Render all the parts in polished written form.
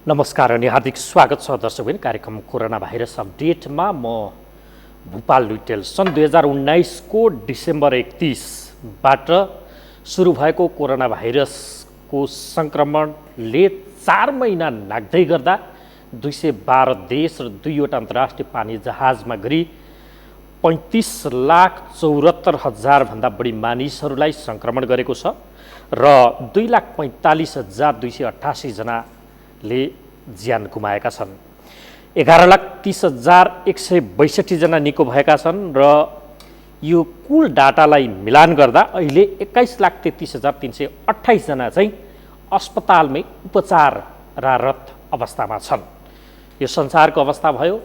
नमस्कार अनि हार्दिक स्वागत छ दर्शकबिन कार्यक्रम कोरोना भाइरस अपडेटमा। म भूपाल लुइटेल। सन् 2019 को डिसेम्बर 31बाट सुरु भएको कोरोना भाइरसको सङ्क्रमणले 4 महिना नाग्दै गर्दा 212 देश र 2वटा अन्तर्राष्ट्रिय पानी जहाजमा गरी 35,74,000 भन्दा बढी मानिसहरूलाई सङ्क्रमण गरेको छ र 2,45,288 जनाले ज्यान गुमाएका छन्। 11,30,162 जना निको भएका छन् र यो कुल डाटालाई मिलान गर्दा अहिले 21,33,328 जना चाहिँ अस्पतालमै उपचाररत अवस्थामा छन्। यो संसारको अवस्था भयो।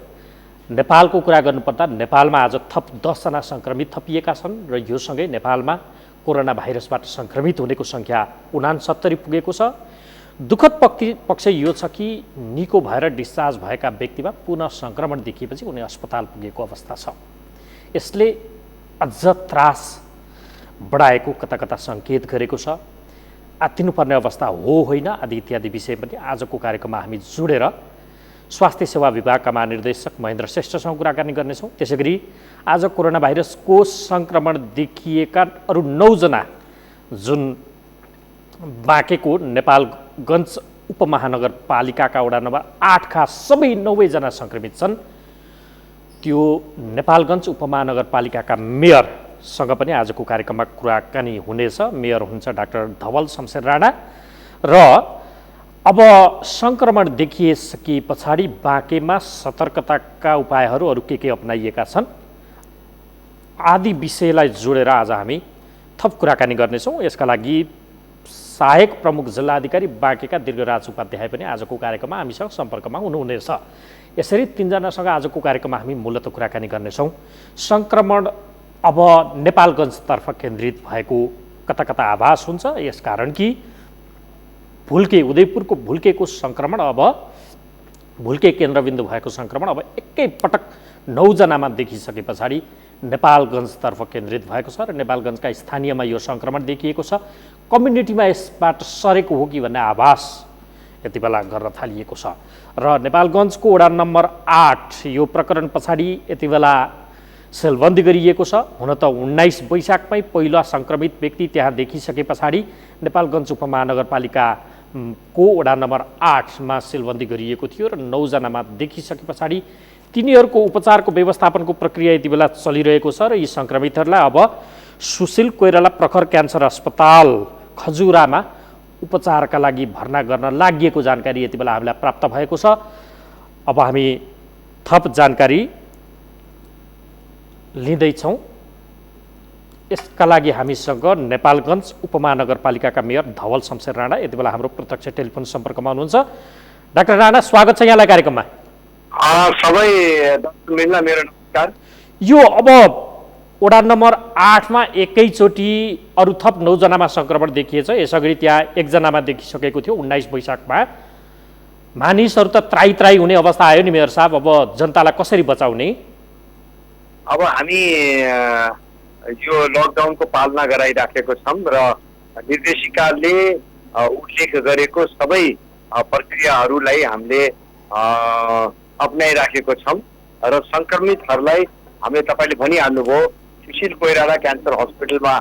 नेपालको कुरा गर्नुपर्दा नेपालमा आज थप 10 जना सङ्क्रमित थपिएका छन् र यो सँगै नेपालमा कोरोना भाइरसबाट सङ्क्रमित हुनेको सङ्ख्या 69 पुगेको छ। दुःखद पक्ष यो छ कि निको भएर डिस्चार्ज भएका व्यक्तिमा पुनः सङ्क्रमण देखिएपछि उनी अस्पताल पुगेको अवस्था छ। यसले अझ त्रास बढाएको कता कता सङ्केत गरेको छ। आत्तिनुपर्ने अवस्था हो होइन आदि इत्यादि विषय पनि आजको कार्यक्रममा हामी जोडेर स्वास्थ्य सेवा विभागका महानिर्देशक महेन्द्र श्रेष्ठसँग कुराकानी गर्नेछौँ। त्यसै गरी आज कोरोना भाइरसको सङ्क्रमण देखिएका अरू 9 जना जुन बाँकेको नेपालगञ्ज उपमहानगरपालिकाका वडा नम्बर 8 का सबै 90 जना सङ्क्रमित छन्। त्यो नेपालगञ्ज उपमहानगरपालिकाका मेयरसँग पनि आजको कार्यक्रममा कुराकानी हुनेछ। मेयर हुनुहुन्छ डाक्टर धवल शमशेर राणा र अब सङ्क्रमण देखिसके पछाडि बाँकेमा सतर्कताका उपायहरू अरू के अपनाइएका छन् आदि विषयलाई जोडेर आज हामी थप कुराकानी गर्नेछौँ। यसका लागि सहायक प्रमुख जिल्लाधिकारी बाँकेका दीर्घराज उपाध्याय पनि आजको कार्यक्रममा हामीसँग सम्पर्कमा हुनुहुनेछ। यसरी 3 जनासँग आजको कार्यक्रममा हामी मूलतः कुराकानी गर्नेछौँ। सङ्क्रमण अब नेपालगञ्जतर्फ केन्द्रित भएको कता कता आभास हुन्छ, यसकारण कि उदयपुरको भुल्केको सङ्क्रमण अब भुल्के केन्द्रबिन्दु भएको सङ्क्रमण अब एकैपटक 9 जनामा देखिसके पछाडि नेपालगञ्जतर्फ केन्द्रित भएको छ र नेपालगञ्जका स्थानीयमा यो सङ्क्रमण देखिएको छ। कम्युनिटीमा यसबाट सरेको हो कि भन्ने आभास यति बेला गर्न थालिएको छ र नेपालगञ्जको वडा नम्बर 8 यो प्रकरण पछाडि यति बेला सेलबन्दी गरिएको छ। हुन त 19 वैशाखमै पहिलो सङ्क्रमित व्यक्ति त्यहाँ देखिसके पछाडि नेपालगञ्ज उपमहानगरपालिकाको वडा नम्बर 8 मा सेलबन्दी गरिएको थियो र 9 जनामा देखिसके पछाडि तिनीहरूको उपचारको व्यवस्थापनको प्रक्रिया यति बेला चलिरहेको छ र यी सङ्क्रमितहरूलाई अब सुशील कोइराला प्रखर क्यान्सर अस्पताल खजुरामा उपचारका लागि भर्ना गर्न लागि जानकारी यति बेला हामीलाई प्राप्त भएको छ। अब हामी थप जानकारी लिँदैछौँ। यसका लागि हामीसँग नेपालगञ्ज उपमहानगरपालिकाका मेयर धवल शमशेर राणा यति बेला हाम्रो प्रत्यक्ष टेलिफोन सम्पर्कमा हुनुहुन्छ। डाक्टर राणा, स्वागत छ यहाँलाई कार्यक्रममा। सबै दर्शकवृन्दलाई मेरो नमस्कार। यो अब वडा नम्बर 8 मा एकैचोटि अरू थप 9 जनामा सङ्क्रमण देखिएछ। यसअघि त्यहाँ 1 जनामा देखिसकेको थियो 19 वैशाखमा। मानिसहरू त त्राई हुने अवस्था आयो नि मेयर साहब। अब जनतालाई कसरी बचाउने? अब हामी यो लकडाउनको पालना गराइराखेको छौँ र निर्देशिकाले उल्लेख गरेको सबै प्रक्रियाहरूलाई हामीले अपनाइराखेको छौँ र सङ्क्रमितहरूलाई हामीले तपाईँले भनिहाल्नुभयो सुशील कोइराला क्यान्सर हस्पिटलमा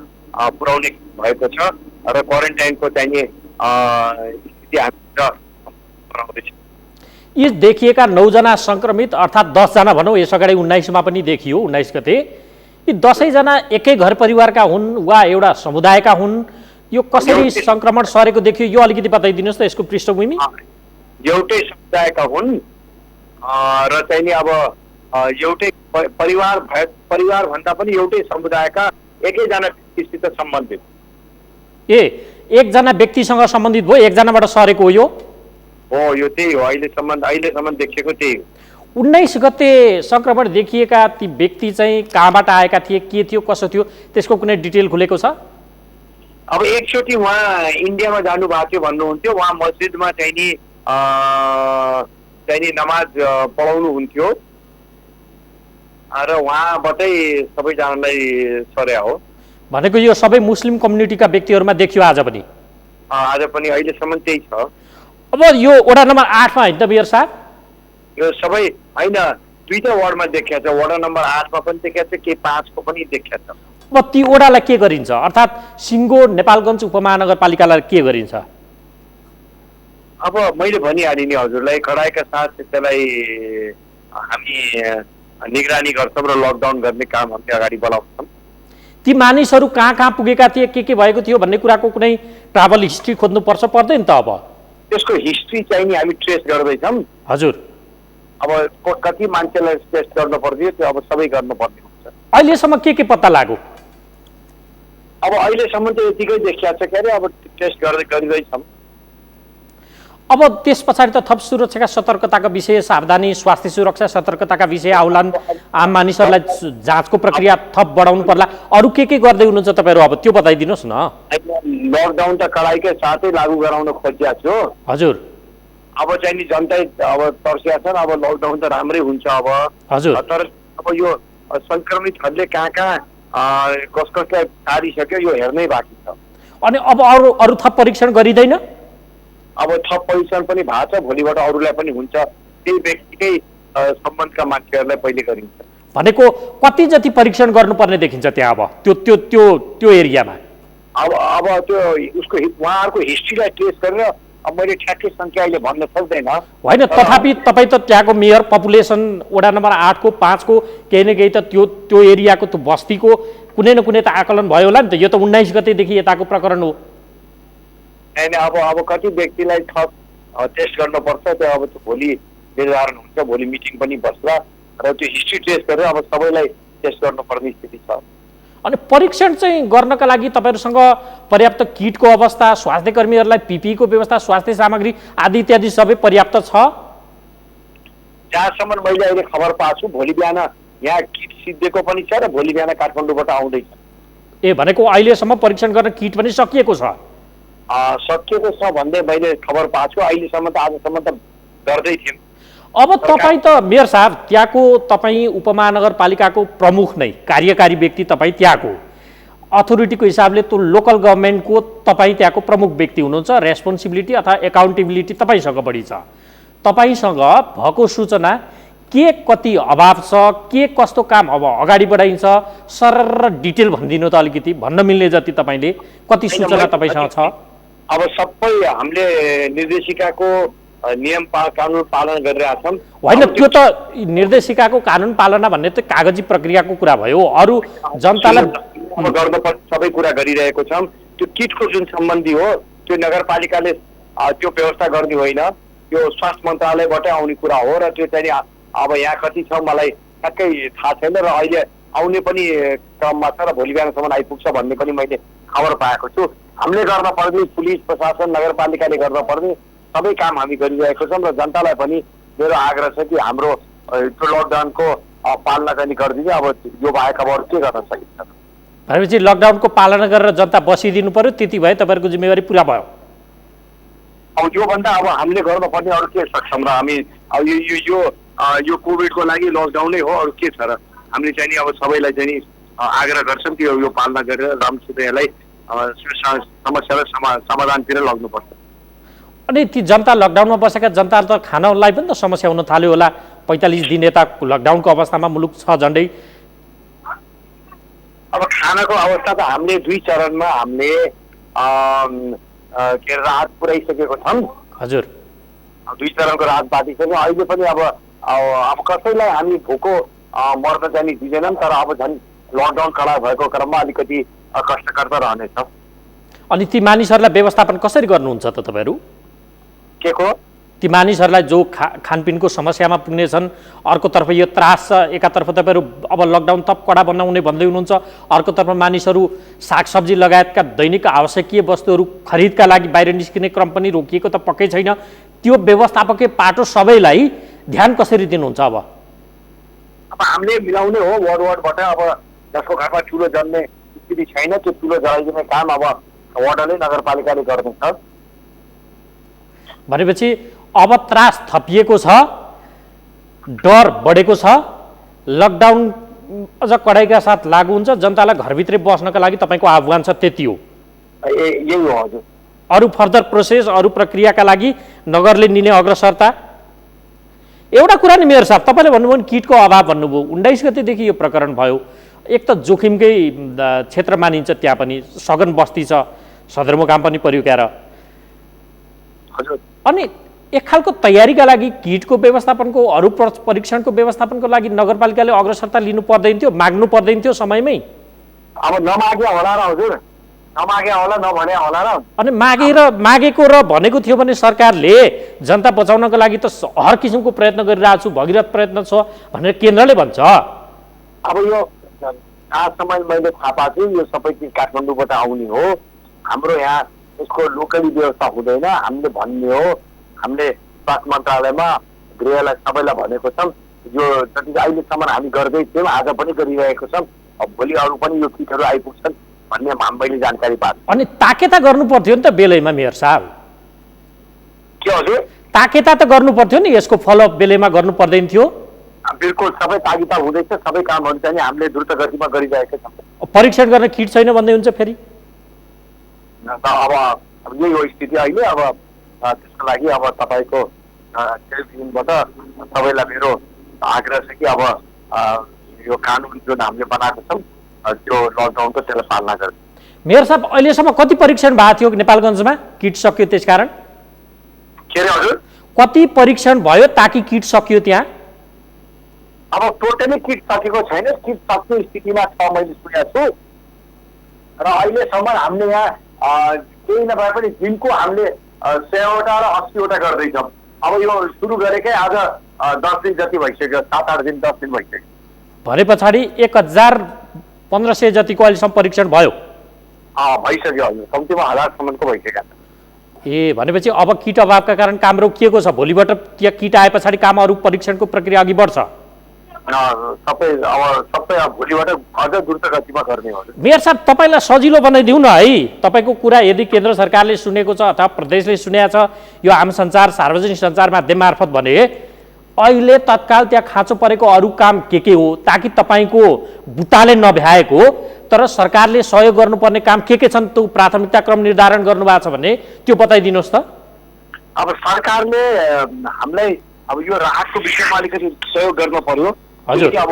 पुर्याउने भएको छ र क्वारेन्टाइनको चाहिँ स्थिति हामी यी देखिएका 9 जना सङ्क्रमित अर्थात् 10 जना भनौँ, यस अगाडि 19 मा पनि देखियो 19 गते। यी 10 जना एकै घर परिवारका हुन् वा एउटा समुदायका हुन्? यो कसरी सङ्क्रमण सरेको देखियो यो अलिकति बताइदिनुहोस् त यसको पृष्ठभूमि। एउटै समुदायका हुन् र चाहिँ नि अब एउटै परिवार भन्दा पनि एउटै समुदायका एकैजना व्यक्तिसित सम्बन्धित। एक जना व्यक्तिसँग सम्बन्धित भयो, 1 जनाबाट सरेको हो यो? हो, यो त्यही हो। अहिलेसम्म देखिएको त्यही हो। 19 गते सङ्क्रमण देखिएका ती व्यक्ति चाहिँ कहाँबाट आएका थिए, के थियो, कसो थियो, त्यसको कुनै डिटेल खुलेको छ? अब एकचोटि उहाँ इन्डियामा जानुभएको थियो भन्नुहुन्थ्यो। उहाँ मस्जिदमा चाहिँ नि नमाज पढाउनुहुन्थ्यो र उहाँबाटै सबैजनालाई सर्या हो। भनेको यो सबै मुस्लिम कम्युनिटीका व्यक्तिहरूमा देखियो आज पनि? आज पनि अहिलेसम्म त्यही छ। अब यो वडा नम्बर 8मा होइन त मेयर साहब? यो सबै होइन, दुईटा वार्डमा देखिया छ, वडा नम्बर 8मा पनि देखिया छ, के 5 को पनि देखिया छ। अब ती वडालाई के गरिन्छ, अर्थात् सिङ्गो नेपालगञ्ज उपमहानगरपालिकालाई के गरिन्छ? अब मैले भनिहालेँ नि हजुरलाई, कडाइका साथ त्यसलाई हामी निगरानी गर्छौँ र लकडाउन गर्ने काम हामीले अगाडि बढाउँछौँ। ती मानिसहरू कहाँ कहाँ पुगेका थिए, के भएको थियो भन्ने कुराको कुनै ट्राभल हिस्ट्री खोज्नुपर्छ, पर्दैन त? अब त्यसको हिस्ट्री चाहिँ नि हामी ट्रेस गर्दैछौँ। हजुर, अब कति मान्छेलाई टेस्ट गर्नु पर्थ्यो त्यो अब सबै गर्नुपर्ने हुन्छ। अहिलेसम्म के पत्ता लाग्यो? अब अहिलेसम्म त यतिकै देखिया छ, के अरे अब टेस्ट गरिँदैछौँ। अब त्यस पछाडि त थप सुरक्षाका सतर्कताका विषय, सावधानी, स्वास्थ्य सुरक्षा सतर्कताका विषय आउलान्। आम मानिसहरूलाई जाँचको प्रक्रिया थप बढाउनु पर्ला। अरू के गर्दै हुनुहुन्छ तपाईँहरू, अब त्यो बताइदिनुहोस् न। लकडाउन त कडाइकै साथै लागू गराउन खोजिया छु। हजुर, अब चाहिँ नि जनता अब तर्सिया छन्, अब लकडाउन त राम्रै हुन्छ अब। हजुर, तर अब यो सङ्क्रमितहरूले कहाँ कसलाई सारिसक्यो यो हेर्नै बाँकी छ। अनि अब अरू थप परीक्षण गरिँदैन? अब थप परीक्षण पनि भएको छ, भोलिबाट अरूलाई पनि हुन्छ। त्यही व्यक्तिकै सम्बन्धका मान्छेहरूलाई पहिले गरिन्छ। भनेको कति जति परीक्षण गर्नुपर्ने देखिन्छ त्यहाँ अब त्यो एरियामा? अब त्यो उसको उहाँहरूको हिस्ट्रीलाई ट्रेस गरेर अब मैले ठ्याक्कै सङ्ख्या अहिले भन्न सक्दैन। होइन, तथापि तपाईँ त त्यहाँको मेयर, पपुलेसन वडा नम्बर 8 को 5 को केही न केही त त्यो एरियाको, त्यो बस्तीको कुनै न कुनै त आकलन भयो होला नि त। यो त 19 गतेदेखि यताको प्रकरण हो। होइन, अब कति व्यक्तिलाई थप टेस्ट गर्नुपर्छ त्यो अब भोलि निर्धारण हुन्छ, भोलि मिटिङ पनि बस्ला र त्यो हिस्ट्री ट्रेस गरेर अब सबैलाई टेस्ट गर्नुपर्ने स्थिति छ। अनि परीक्षण चाहिँ गर्नका लागि तपाईँहरूसँग पर्याप्त किटको अवस्था, स्वास्थ्य कर्मीहरूलाई पिपिईको व्यवस्था, स्वास्थ्य सामग्री आदि इत्यादि सबै पर्याप्त छ? जहाँसम्म मैले अहिले खबर पाएको छु, भोलि बिहान यहाँ किट सिद्धिएको पनि छ र भोलि बिहान काठमाडौँबाट आउँदैछ। ए, भनेको अहिलेसम्म परीक्षण गर्न किट पनि सकिएको छ? सकिएको छ भन्दै मैले खबर पाएको छु। अहिलेसम्म त आजसम्म त गर्दै थियौँ। अब तपाईँ त मेयर साहब त्यहाँको, तपाईँ उपमहानगरपालिकाको प्रमुख नै, कार्यकारी व्यक्ति तपाईँ त्यहाँको, अथोरिटीको हिसाबले त्यो लोकल गभर्मेन्टको तपाईँ त्यहाँको प्रमुख व्यक्ति हुनुहुन्छ। रेस्पोन्सिबिलिटी अथवा एकाउन्टेबिलिटी तपाईँसँग बढी छ। तपाईँसँग भएको सूचना के कति अभाव छ, के कस्तो काम अब अगाडि बढाइन्छ, सरर डिटेल भनिदिनु त अलिकति, भन्न मिल्ने जति तपाईँले कति सूचना तपाईँसँग छ? अब सबै हामीले निर्देशिकाको नियम कानुन पालन गरिरहेका छौँ। होइन, त्यो त निर्देशिकाको कानुन पालना भन्ने त कागजी प्रक्रियाको कुरा भयो। अरू जनतालाई गर्नुपर्ने सबै कुरा गरिरहेको छौँ। त्यो किटको जुन सम्बन्धी हो त्यो नगरपालिकाले त्यो व्यवस्था गर्ने होइन, त्यो स्वास्थ्य मन्त्रालयबाटै आउने कुरा हो र त्यो चाहिँ अब यहाँ कति छ मलाई ठ्याक्कै थाहा छैन र अहिले आउने पनि क्रममा छ र भोलि बिहानसम्म आइपुग्छ भन्ने पनि मैले खबर पाएको छु। हामीले गर्नुपर्ने, पुलिस प्रशासन नगरपालिकाले गर्नुपर्ने सबै काम हामी गरिरहेको छौँ र जनतालाई पनि मेरो आग्रह छ कि हाम्रो त्यो लकडाउनको पालना चाहिँ गरिदिने। अब यो बाहेक अब अरू के गर्न सकिन्छ? भनेपछि लकडाउनको पालना गरेर जनता बसिदिनु पर्यो, त्यति भए तपाईँहरूको जिम्मेवारी पुरा भयो। अब योभन्दा अब हामीले गर्नुपर्ने अरू के सक्छौँ र हामी अब यो कोभिडको लागि लकडाउनै हो, अरू के छ र? हामीले चाहिँ नि अब सबैलाई चाहिँ नि आग्रह गर्छौँ कि यो पालना गरेर राम्रोसित यसलाई समस्यालाई समाधानतिर लग्नुपर्छ। अनि ती जनता लकडाउनमा बसेका जनताहरू त खानलाई पनि त समस्या हुन थाल्यो होला। 45 दिन यता लकडाउनको अवस्थामा मुलुक छ झन्डै। अब खानाको अवस्था त हामीले 2 चरणमा हामीले के राहत पुर्याइसकेको छौँ। हजुर, 2 चरणको राहत बाँकी छ। अहिले पनि अब कसैलाई हामी भोको मर्न चाहिँ दिँदैनौँ, तर अब झन् लकडाउन कडा भएको क्रममा अलिकति कष्टकर त रहनेछ। अनि ती मानिसहरूलाई व्यवस्थापन कसरी गर्नुहुन्छ त तपाईँहरू? के को? ती मानिसहरूलाई जो खानपिनको समस्यामा पुग्नेछन्, अर्कोतर्फ यो त्रास छ, एकातर्फ तपाईँहरू अब लकडाउन थप कडा बनाउने भन्दै हुनुहुन्छ, अर्कोतर्फ मानिसहरू सागसब्जी लगायतका दैनिक आवश्यकीय वस्तुहरू खरिदका लागि बाहिर निस्किने क्रम पनि रोकिएको त पक्कै छैन। त्यो व्यवस्थापकीय पाटो सबैलाई ध्यान कसरी दिनुहुन्छ? अब हामीले मिलाउने हो वार्डबाट। अब जसको घरमा चुलो जल्ने स्थिति छैन त्यो चुलो जलाइदिने काम अब वार्डले नगरपालिकाले गर्दैछ। भनेपछि अब त्रास थपिएको छ, डर बढेको छ, लकडाउन अझ कडाइका साथ लागू हुन्छ, जनतालाई घरभित्रै बस्नका लागि तपाईँको आह्वान छ, त्यति हो? यही हो हजुर। अरू फर्दर प्रोसेस अरू प्रक्रियाका लागि नगरले लिने अग्रसरता? एउटा कुरा नि मेयर साहब, तपाईँले भन्नुभयो नि किटको अभाव भन्नुभयो। 19 गतेदेखि यो प्रकरण भयो। एक त जोखिमकै क्षेत्र मानिन्छ, त्यहाँ पनि सघन बस्ती छ, सदरमुकाम पनि पर्यो क्यार। अनि एक खालको तयारीका लागि किटको व्यवस्थापनको अरू परीक्षणको व्यवस्थापनको लागि नगरपालिकाले अग्रसरता लिनु पर्दैन थियो, माग्नु पर्दैन थियो समयमै? अब नमागे होला र हजुर, नमागे होला नभने होला र। अनि मागेको र भनेको थियो भने सरकारले जनता बचाउनको लागि त हर किसिमको प्रयत्न गरिरहेको छु, भगीरथ प्रयत्न छ भनेर केन्द्रले भन्छ। अब यो आजसम्म मैले थाहा पाएको छु यो सबै चिज काठमाडौँबाट आउने हो। हाम्रो यहाँ यसको लोकली व्यवस्था हुँदैन। हामीले भन्ने हो, हामीले स्वास्थ्य मन्त्रालयमा गृहलाई सबैलाई भनेको छौँ, यो जति अहिलेसम्म हामी गर्दै थियौँ आज पनि गरिरहेको छौँ, भोलि अरू पनि यो किटहरू आइपुग्छन् भन्ने मैले जानकारी पाएको। अनि ताकेता गर्नु पर्थ्यो नि त बेलैमा मेयर साहब? के हजुर? ताकेता त गर्नु पर्थ्यो नि, यसको फलोअप बेलैमा गर्नु पर्दैन थियो? बिल्कुल, सबै तागिता हुँदैछ, सबै कामहरू चाहिँ हामीले द्रुत गतिमा गरिरहेका छौँ। परीक्षण गर्न किट छैन भन्दै हुन्छ फेरि? अब यही हो स्थिति अहिले। अब त्यसको लागि अब तपाईँको टेलिभिजनबाट सबैलाई मेरो आग्रह छ कि अब यो कानुन जुन हामीले बनाएको छौँ त्यो लकडाउनको त्यसलाई पालना गर्छ। मेयर साहब, अहिलेसम्म कति परीक्षण भएको थियो नेपालगञ्जमा? किट सक्यो त्यसकारण? के अरे हजुर? कति परीक्षण भयो ताकि किट सक्यो त्यहाँ? अब टोटली किट सकेको छैन, किट सक्ने स्थितिमा छ मैले सुनेको छु। र अहिलेसम्म हामीले यहाँ केही नभए पनि दिनको हामीले 100वटा र 80वटा गर्दैछौँ। अब यो सुरु गरेकै आज 10 दिन जति भइसक्यो, 7-8 दिन 10 दिन भइसक्यो। भने पछाडि 1500 जतिको अहिलेसम्म परीक्षण भयो? भइसक्यो हजुर, कम्तीमा 1000सम्मको भइसक्यो। ए, भनेपछि अब किट अभावका कारण काम रोकिएको छ। भोलिबाट त्यो किट आए पछाडि काम अरू परीक्षणको प्रक्रिया अघि बढ्छ? सबै भोलिबाट अझ द्रुत गतिमा गर्ने हो। मेयर साहब, तपाईँलाई सजिलो बनाइदिउँ न है। तपाईँको कुरा यदि केन्द्र सरकारले सुनेको छ अथवा प्रदेशले सुनेको छ, यो आम सञ्चार सार्वजनिक सञ्चार माध्यम मार्फत भने अहिले तत्काल त्यहाँ खाँचो परेको अरू काम के हो ताकि तपाईँको बुट्टाले नभ्याएको तर सरकारले सहयोग गर्नुपर्ने काम के छन्, त्यो प्राथमिकता क्रम निर्धारण गर्नुभएको छ भने त्यो बताइदिनुहोस् त। अब सरकारले हामीलाई अब यो राहतको विषयमा अलिकति सहयोग गर्न पर्यो। हजुर, अब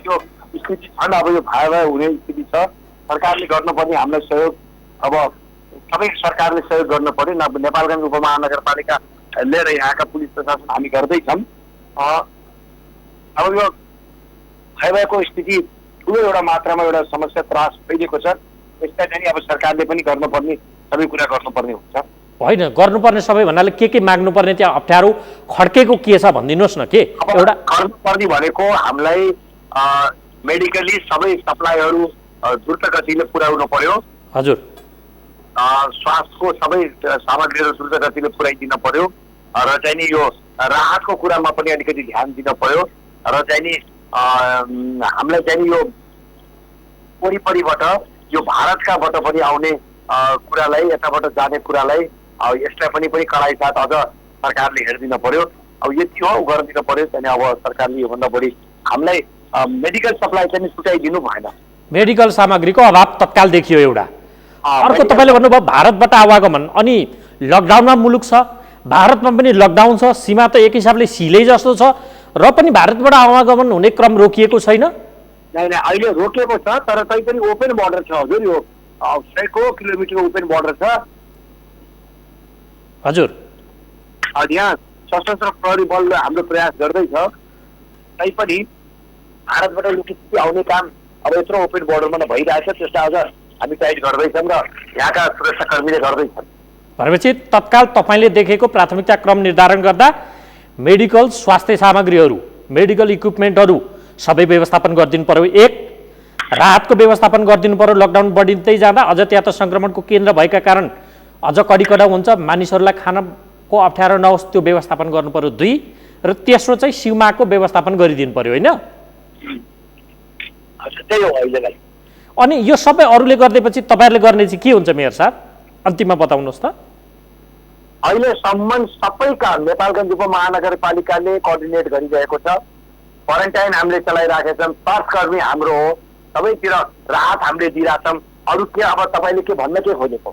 यो स्थिति छ, अब यो भए हुने स्थिति छ, सरकारले गर्नुपर्ने हामीलाई सहयोग अब सबै सरकारले सहयोग गर्न पर्यो। नेपालगञ्ज उपमहानगरपालिका लिएर यहाँका पुलिस प्रशासन हामी गर्दैछौँ। अब यो भइरहेको स्थिति ठुलो एउटा मात्रामा एउटा समस्या त्रास फैलिएको छ, यसलाई चाहिँ अब सरकारले पनि गर्नुपर्ने सबै कुरा गर्नुपर्ने हुन्छ। होइन, गर्नुपर्ने सबै भन्नाले के माग्नुपर्ने, त्यहाँ अप्ठ्यारो खड्केको के छ भनिदिनुहोस् न। के एउटा गर्नुपर्ने भनेको हामीलाई मेडिकली सबै सप्लाईहरू द्रुत गतिले पुर्याउनु पर्यो। हजुर, स्वास्थ्यको सबै सामग्रीहरू द्रुत गतिले पुर्याइदिन पर्यो र चाहिँ नि यो राहतको कुरामा पनि अलिकति ध्यान दिन पर्यो र चाहिँ नि हामीलाई चाहिँ नि यो वरिपरिबाट यो भारतकाबाट पनि आउने कुरालाई, यताबाट जाने कुरालाई यसलाई पनि कडाइ साथ अझ सरकारले हेरिदिन पर्यो। अब यति हो गरिदिन पर्यो। चाहिँ अब सरकारले योभन्दा बढी हामीलाई मेडिकल सप्लाई चाहिँ छुट्याइदिनु भएन। मेडिकल सामग्रीको अभाव तत्काल देखियो एउटा। अर्को तपाईँले भन्नुभयो भारतबाट आवागमन, अनि लकडाउनमा मुलुक छ, भारतमा पनि लकडाउन छ, सीमा त एक हिसाबले सिलै जस्तो छ र पनि भारतबाट आवागमन हुने क्रम रोकिएको छैन? नै, अहिले रोकिएको छ तर तैपनि ओपन बोर्डर छ हजुर। यो 100 किलोमिटर ओपन बोर्डर छ। हजुर, यहाँ सशस्त्र प्रहरी बलले हाम्रो प्रयास गर्दैछ, तैपनि भारतबाट लुकीछिपी आउने काम अब यत्रो ओपन बोर्डरमा भइरहेछ, त्यसलाई अझ हामी टाइट गर्दैछौँ र यहाँका सुरक्षाकर्मीले गर्दैछन्। भनेपछि तत्काल तपाईँले देखेको प्राथमिकता क्रम निर्धारण गर्दा मेडिकल स्वास्थ्य सामग्रीहरू, मेडिकल इक्विपमेन्टहरू सबै व्यवस्थापन गरिदिनु पर्यो। एक, राहतको व्यवस्थापन गरिदिनु पर्यो। लकडाउन बढिँदै जाँदा अझ त्यहाँ त सङ्क्रमणको केन्द्र भएका कारण अझ कडी-कडा हुन्छ, मानिसहरूलाई खानको अप्ठ्यारो नहोस् त्यो व्यवस्थापन गर्नु पर्यो। 2 र तेस्रो चाहिँ सीमाको व्यवस्थापन गरिदिनु पर्यो, होइन? त्यही हो अहिलेलाई। अनि यो सबै अरूले गर्दैपछि तपाईँहरूले गर्ने चाहिँ के हुन्छ मेयर साहब? अन्तिममा बताउनुहोस् त। अहिलेसम्म सबै काम नेपालगञ्ज उपमहानगरपालिकाले कोअर्डिनेट गरिरहेको छ। क्वारेन्टाइन हामीले चलाइराखेका छौँ, स्वास्थ्यकर्मी हाम्रो हो, सबैतिर राहत हामीले दिइरहेछौँ। अरू के अब तपाईँले के भन्न के खोजेको?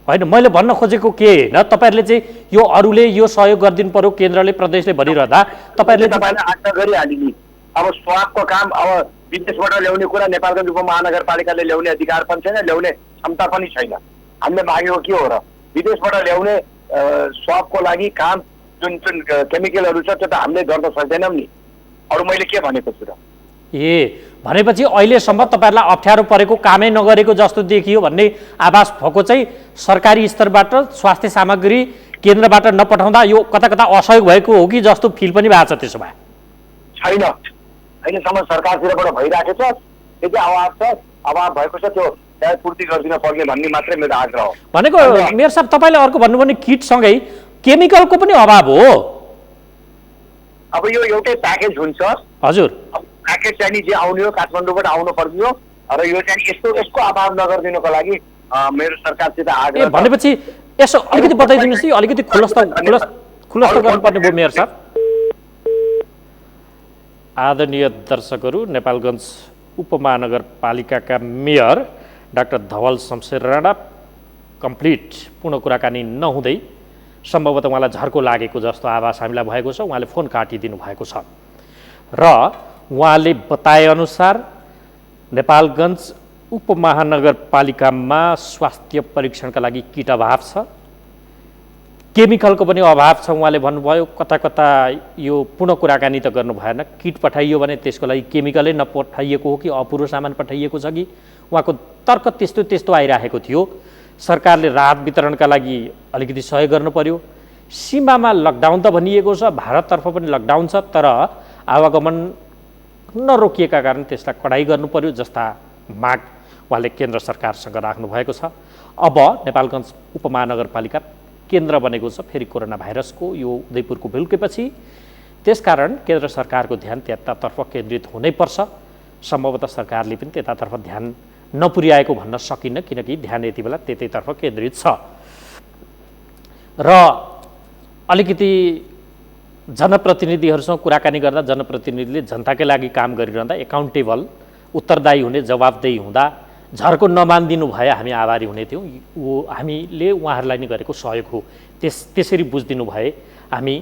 होइन मैले भन्न खोजेको के होइन, तपाईँहरूले चाहिँ यो अरूले यो सहयोग गरिदिनु पर्यो केन्द्रले प्रदेशले भनिरहँदा तपाईँहरूले आग्रह गरिहालिने। अब स्वापको काम अब विदेशबाट ल्याउने कुरा नेपालगञ्ज उपमहानगरपालिकाले ल्याउने अधिकार पनि छैन, ल्याउने क्षमता पनि छैन। हामीले मागेको के हो र, विदेशबाट ल्याउने स्वापको लागि काम जुन जुन केमिकलहरू छ त्यो त हामीले गर्न सक्दैनौँ नि। अरू मैले के भनेको छु र? भनेपछि अहिलेसम्म तपाईँहरूलाई अप्ठ्यारो परेको कामै नगरेको जस्तो देखियो भन्ने आभास भएको चाहिँ सरकारी स्तरबाट स्वास्थ्य सामग्री केन्द्रबाट नपठाउँदा यो कता कता असहयोग भएको हो कि जस्तो फिल पनि भएको छ। त्यसो भए छैन, अहिलेसम्म सरकारतिरबाट भइरहेको छ, यदि अभाव छ, अभाव भएको छ त्यो पूर्ति गरिदिन पर्ने भन्ने मात्रै मेरो आग्रह हो। भनेको मेयर साहब तपाईँले अर्को भन्नुभयो भने किटसँगै केमिकलको पनि अभाव हो। अब यो एउटै प्याकेज हुन्छ। हजुर, प्याकेज चाहिँ जे आउने हो काठमाडौँबाट आउनु पर्ने हो र यो चाहिँ यसको अभाव नगरिदिनुको लागि मेरो सरकारसित आग्रह। भनेपछि यसो अलिकति बताइदिनुहोस् कि अलिकति खुलस्त गर्नुपर्ने भयो मेयर साहब। आदरणीय दर्शकहरू, नेपालगञ्ज उपमहानगरपालिकाका मेयर डाक्टर धवल शमशेर राणा कम्प्लिट पूर्ण कुराकानी नहुँदै सम्भवतः उहाँलाई झर्को लागेको जस्तो आभास हामीलाई भएको छ। उहाँले फोन काटिदिनु भएको छ र उहाँले बताएअनुसार नेपालगञ्ज उपमहानगरपालिकामा स्वास्थ्य परीक्षणका लागि किट अभाव छ, केमिकलको पनि अभाव छ। उहाँले भन्नुभयो कता कता यो पूर्ण कुराकानी त गर्नु भएन, किट पठाइयो भने त्यसको लागि केमिकलै नपठाइएको हो कि अपुरो सामान पठाइएको छ कि, उहाँको तर्क त्यस्तो आइरहेको थियो। सरकारले राहत वितरणका लागि अलिकति सहयोग गर्नु पर्यो। सीमामा लकडाउन त भनिएको छ, भारततर्फ पनि लकडाउन छ, तर आवागमन नरोकिएका कारण त्यसलाई कडाई गर्नु पर्यो जस्ता माग उहाँले केन्द्र सरकारसँग राख्नु भएको छ। अब नेपालगञ्ज उपमहानगरपालिका केन्द्र बनेको छ फेरि कोरोना भाइरसको यो उदयपुरको बेलुकेपछि, त्यसकारण केन्द्र सरकारको ध्यान त्यतातर्फ केन्द्रित हुनैपर्छ। सम्भवतः सरकारले पनि त्यतातर्फ ध्यान नपुर्याएको भन्न सकिन्न, किनकि ध्यान यति बेला त्यतैतर्फ केन्द्रित छ। र अलिकति जनप्रतिनिधिहरूसँग कुराकानी गर्दा जनप्रतिनिधिले जनताकै लागि काम गरिरहँदा एकाउन्टेबल उत्तरदायी हुने, जवाबदेही हुँदा झर्को नमानिदिनु भए हामी आभारी हुने थियौँ। हामीले उहाँहरूलाई नै गरेको सहयोग हो, त्यसरी बुझिदिनु भए हामी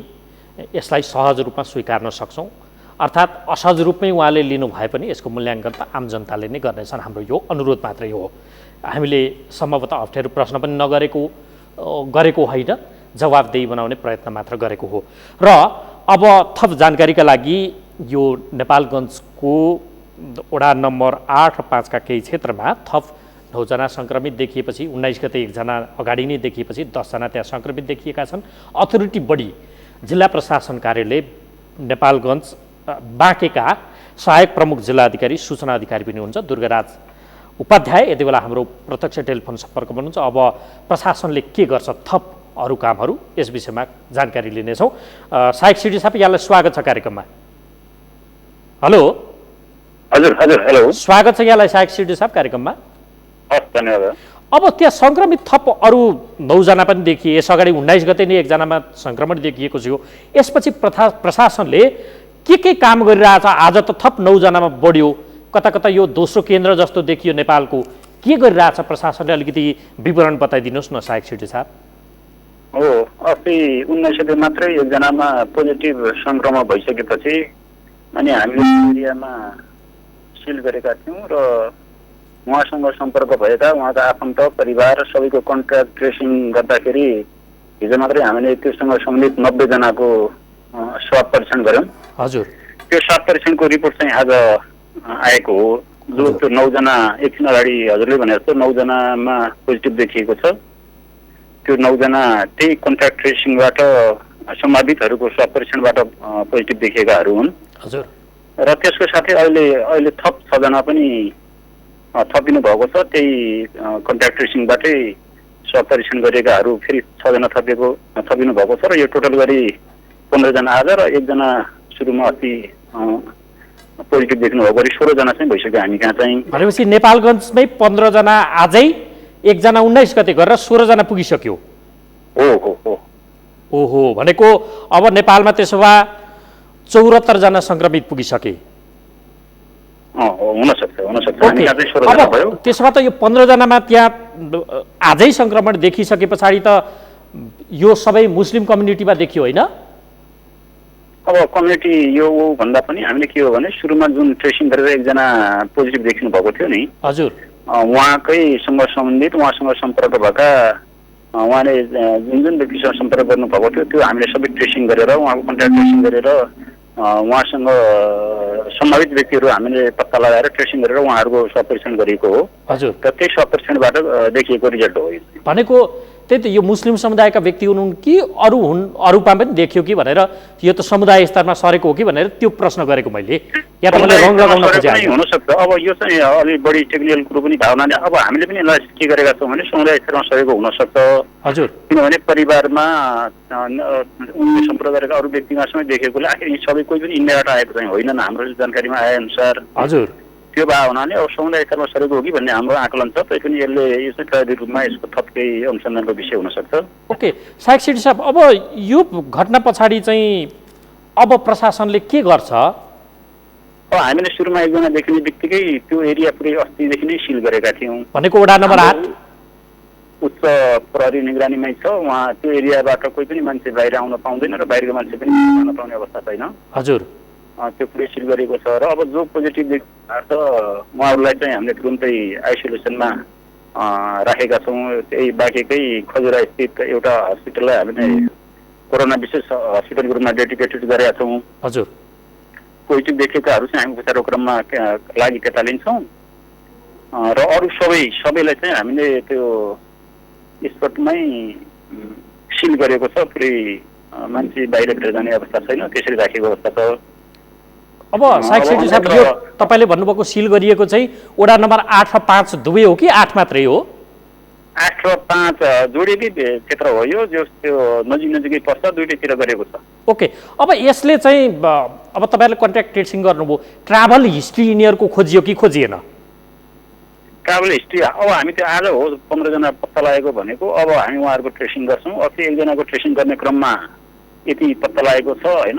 यसलाई सहज रूपमा स्वीकार्न सक्छौँ। अर्थात् असहज रूपमै उहाँले लिनु भए पनि यसको मूल्याङ्कन त आम जनताले नै गर्नेछन्। हाम्रो यो अनुरोध मात्रै हो। हामीले सम्भवतः अप्ठ्यारो प्रश्न पनि गरेको होइन, जवाबदेही बनाउने प्रयत्न मात्र गरेको हो। र अब थप जानकारीका लागि यो नेपालगञ्जको वडा नम्बर 8 र 5 का केही क्षेत्रमा थप 9 जना सङ्क्रमित देखिएपछि 19 गते एकजना अगाडि नै देखिएपछि 10 जना त्यहाँ सङ्क्रमित देखिएका छन्। अथोरिटी बढी जिल्ला प्रशासन कार्यालय नेपालगञ्ज बाँकेका सहायक प्रमुख जिल्ला अधिकारी सूचना अधिकारी पनि हुन्छ दुर्गाराज उपाध्याय यति बेला हाम्रो प्रत्यक्ष टेलिफोन सम्पर्कमा हुनुहुन्छ। अब प्रशासनले के गर्छ थप अरू कामहरू यस विषयमा जानकारी लिनेछौँ। सहायक सिडी साहब यहाँलाई स्वागत छ कार्यक्रममा। हेलो। हजुर हजुर हेलो, स्वागत छ यहाँलाई सहायक सिडी साहब कार्यक्रममा। हस् धन्यवाद। अब त्यहाँ सङ्क्रमित थप अरू 9 जना पनि देखिए, यस अगाडि 19 गते नै एकजनामा सङ्क्रमण देखिएको थियो। यसपछि प्रशासनले के काम गरिरहेछ? आज त थप 9 जनामा बढ्यो, कता कता यो दोस्रो केन्द्र जस्तो देखियो नेपालको, के गरिरहेछ प्रशासनले अलिकति विवरण बताइदिनुहोस् न सहायक सिडी साहब। हो, अस्ति 19 गते मात्रै एकजनामा पोजिटिभ सङ्क्रमण भइसकेपछि अनि हामीले एरियामा सिल गरेका थियौँ र उहाँसँग सम्पर्क भएका उहाँका आफन्त परिवार सबैको कन्ट्याक्ट ट्रेसिङ गर्दाखेरि हिजो मात्रै हामीले त्योसँग सम्बन्धित 90 जनाको स्वाब परीक्षण गऱ्यौँ। हजुर, त्यो स्वाब परीक्षणको रिपोर्ट चाहिँ आज आएको हो। जो त्यो 9 जना एकछिन अगाडि हजुरले भने जस्तो 9 जनामा पोजिटिभ देखिएको छ। त्यो 9 जना त्यही कन्ट्याक्ट ट्रेसिङबाट सम्भावितहरूको स्वाब परीक्षणबाट पोजिटिभ देखिएकाहरू हुन्। हजुर, र त्यसको साथै अहिले थप 6 जना पनि थपिनु भएको छ। त्यही कन्ट्याक्ट ट्रेसिङबाटै स्वाब परीक्षण गरेकाहरू फेरि 6 जना थपिनु भएको छ र यो टोटल गरी 15 जना आज र 1 जना सुरुमा अस्ति पोजिटिभ देख्नु भएको गरी 16 जना चाहिँ भइसक्यो हामी कहाँ चाहिँ। भनेपछि नेपालगञ्जमै 15 जना आजै, 1 जना 19 गते गरेर 16 जना पुगिसक्यो। ओहो, भनेको अब नेपालमा त्यसो भए 74 जना सङ्क्रमित पुगिसके। हुनसक्छ। त्यसो भए त यो 15 जनामा त्यहाँ आजै सङ्क्रमण देखिसके पछाडि त यो सबै मुस्लिम कम्युनिटीमा देखियो होइन? अब कम्युनिटी यो भन्दा पनि हामीले के हो भने सुरुमा जुन ट्रेसिङ गरेर एकजना पोजिटिभ देखिनु भएको थियो नि, हजुर, उहाँकैसँग सम्बन्धित उहाँसँग सम्पर्क भएका उहाँले जुन जुन व्यक्तिसँग सम्पर्क गर्नुभएको थियो त्यो हामीले सबै ट्रेसिङ गरेर उहाँको कन्ट्याक्ट ट्रेसिङ गरेर उहाँसँग सम्भावित व्यक्तिहरू हामीले पत्ता लगाएर ट्रेसिङ गरेर उहाँहरूको स्वाब परीक्षण गरिएको हो। हजुर, र त्यही स्वाब परीक्षणबाट देखिएको रिजल्ट हो। भनेको त्यही त यो मुस्लिम समुदायका व्यक्ति हुन् कि अरूमा पनि देखियो कि भनेर, यो त समुदाय स्तरमा सरेको हो कि भनेर त्यो प्रश्न गरेको मैले। या त मैले रङ लगाउन खोजेँ। हुनसक्छ। अब यो चाहिँ अलिक बढी टेक्निकल कुरो पनि भावनाले अब हामीले पनि यसलाई के गरेका छौँ भने समुदाय स्तरमा सरेको हुनसक्छ। हजुर, किनभने परिवारमा उनले सम्पर्क गरेका अरू व्यक्तिसँग देखेकोले आखिर यी सबै कोही पनि इन्डियाबाट आएको चाहिँ होइनन् हाम्रो जानकारीमा आए अनुसार। हजुर, त्यो भए हुनाले अब समुदाय स्तरमा सरेको हो कि भन्ने हाम्रो आकलन छ। तै पनि यसले यो चाहिँ प्राविधिक रूपमा यसको थप केही अनुसन्धानको विषय हुनसक्छ। ओके, साहेब सेठी साहब, अब यो घटना पछाडि चाहिँ अब प्रशासनले के गर्छ? अब हामीले सुरुमा एकजना देखिने बित्तिकै त्यो एरिया पुरै अस्तिदेखि नै सिल गरेका थियौँ। भनेको वडा नम्बर 8 उच्च प्रहरी निगरानीमै छ। उहाँ त्यो एरियाबाट कोही पनि मान्छे बाहिर आउन पाउँदैन र बाहिरको मान्छे पनि जान पाउने अवस्था छैन। हजुर, त्यो पुरै सिल गरेको छ। र अब जो पोजिटिभ छ उहाँहरूलाई चाहिँ हामीले तुरुन्तै आइसोलेसनमा राखेका छौँ। त्यही बाँकीकै खजुरा स्थित एउटा हस्पिटललाई हामीले कोरोना विशेष हस्पिटलको रूपमा डेडिकेटेड गरेका छौँ। हजुर, पोजिटिभ देखेकाहरू चाहिँ हामी उपचारको क्रममा लागि त्यता लिन्छौँ र अरू सबैलाई चाहिँ हामीले त्यो स्पटमै सिल गरेको छ। पुरै मान्छे बाहिरभित्र जाने अवस्था छैन, त्यसरी राखेको अवस्था छ। अब साहेब सेठी साहब, यो तपाईँले भन्नुभएको सिल गरिएको चाहिँ वडा नम्बर 8 र 5 दुवै हो कि 8 मात्रै हो? 8 र 5 जोडेकै क्षेत्र हो यो, जो त्यो नजिकै पर्छ, दुईटैतिर गरेको छ। ओके, अब यसले चाहिँ अब तपाईँहरूले कन्ट्याक्ट ट्रेसिङ गर्नुभयो, ट्राभल हिस्ट्री यिनीहरूको खोजियो कि खोजिएन? ट्राभल हिस्ट्री अब हामी त्यो आज हो 15 जना पत्ता लागेको भनेको, अब हामी उहाँहरूको ट्रेसिङ गर्छौँ। अब त्यो एकजनाको ट्रेसिङ गर्ने क्रममा यति पत्ता लागेको छ होइन।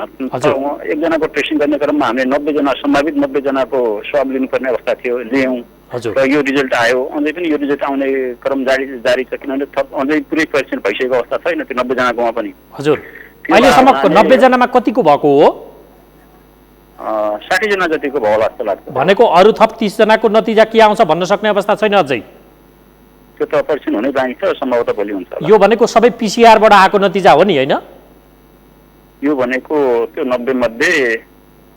एकजनाको ट्रेसिङ गर्ने क्रममा हामीले 90 जना सम्भावित 90 जनाको स्वाब लिनुपर्ने अवस्था थियो, लियौँ र यो रिजल्ट आयो। अझै पनि यो रिजल्ट आउने क्रम जारी छ, किनभने थप अझै पुरै परीक्षण भइसकेको अवस्था छैन त्यो 90 जनाकोमा पनि। हजुर, अहिलेसम्म 90 जनामा कतिको भएको हो? 60 जना जतिको भयो होला जस्तो लाग्छ। भनेको अरू थप 30 जनाको नतिजा के आउँछ भन्न सक्ने अवस्था छैन अझै? त्यो त परीक्षण हुनै बाँकी छ, सम्भवतः भोलि हुन्छ। यो भनेको सबै पिसिआरबाट आएको नतिजा हो नि होइन? यो भनेको त्यो 90 मध्ये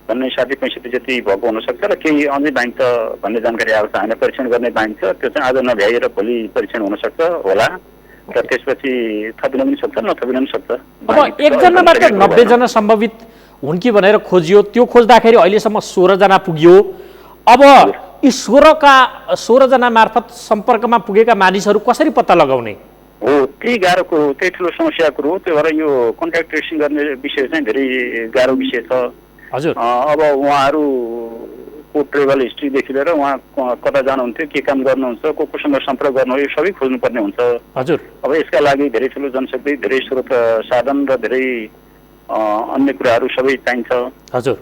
भन्ने 60-65 जति भएको हुनसक्छ र केही अझै बाँकी छ भन्ने जानकारी आएको छ। हामीले परीक्षण गर्ने बाँकी छ, त्यो चाहिँ आज नभ्याइएर भोलि परीक्षण हुनसक्छ होला र त्यसपछि थपिन पनि सक्छ, नथपिन पनि सक्छ। अब एकजनाबाट 90 जना सम्भावित हुन् कि भनेर खोजियो, त्यो खोज्दाखेरि अहिलेसम्म 16 जना पुग्यो। अब यी 16 जना मार्फत सम्पर्कमा पुगेका मानिसहरू कसरी पत्ता लगाउने हो? त्यही गाह्रो कुरो, त्यही ठुलो समस्या कुरो हो। त्यो भएर यो कन्ट्याक्ट ट्रेसिङ गर्ने विषय चाहिँ धेरै गाह्रो विषय छ। हजुर, अब उहाँहरूको ट्रेभल हिस्ट्रीदेखि लिएर उहाँ कता जानुहुन्थ्यो, के काम गर्नुहुन्छ, कोसँग सम्पर्क गर्नु, यो सबै खोज्नुपर्ने हुन्छ। हजुर, अब यसका लागि धेरै ठुलो जनशक्ति, धेरै स्रोत साधन र धेरै अन्य कुराहरू सबै चाहिन्छ। हजुर,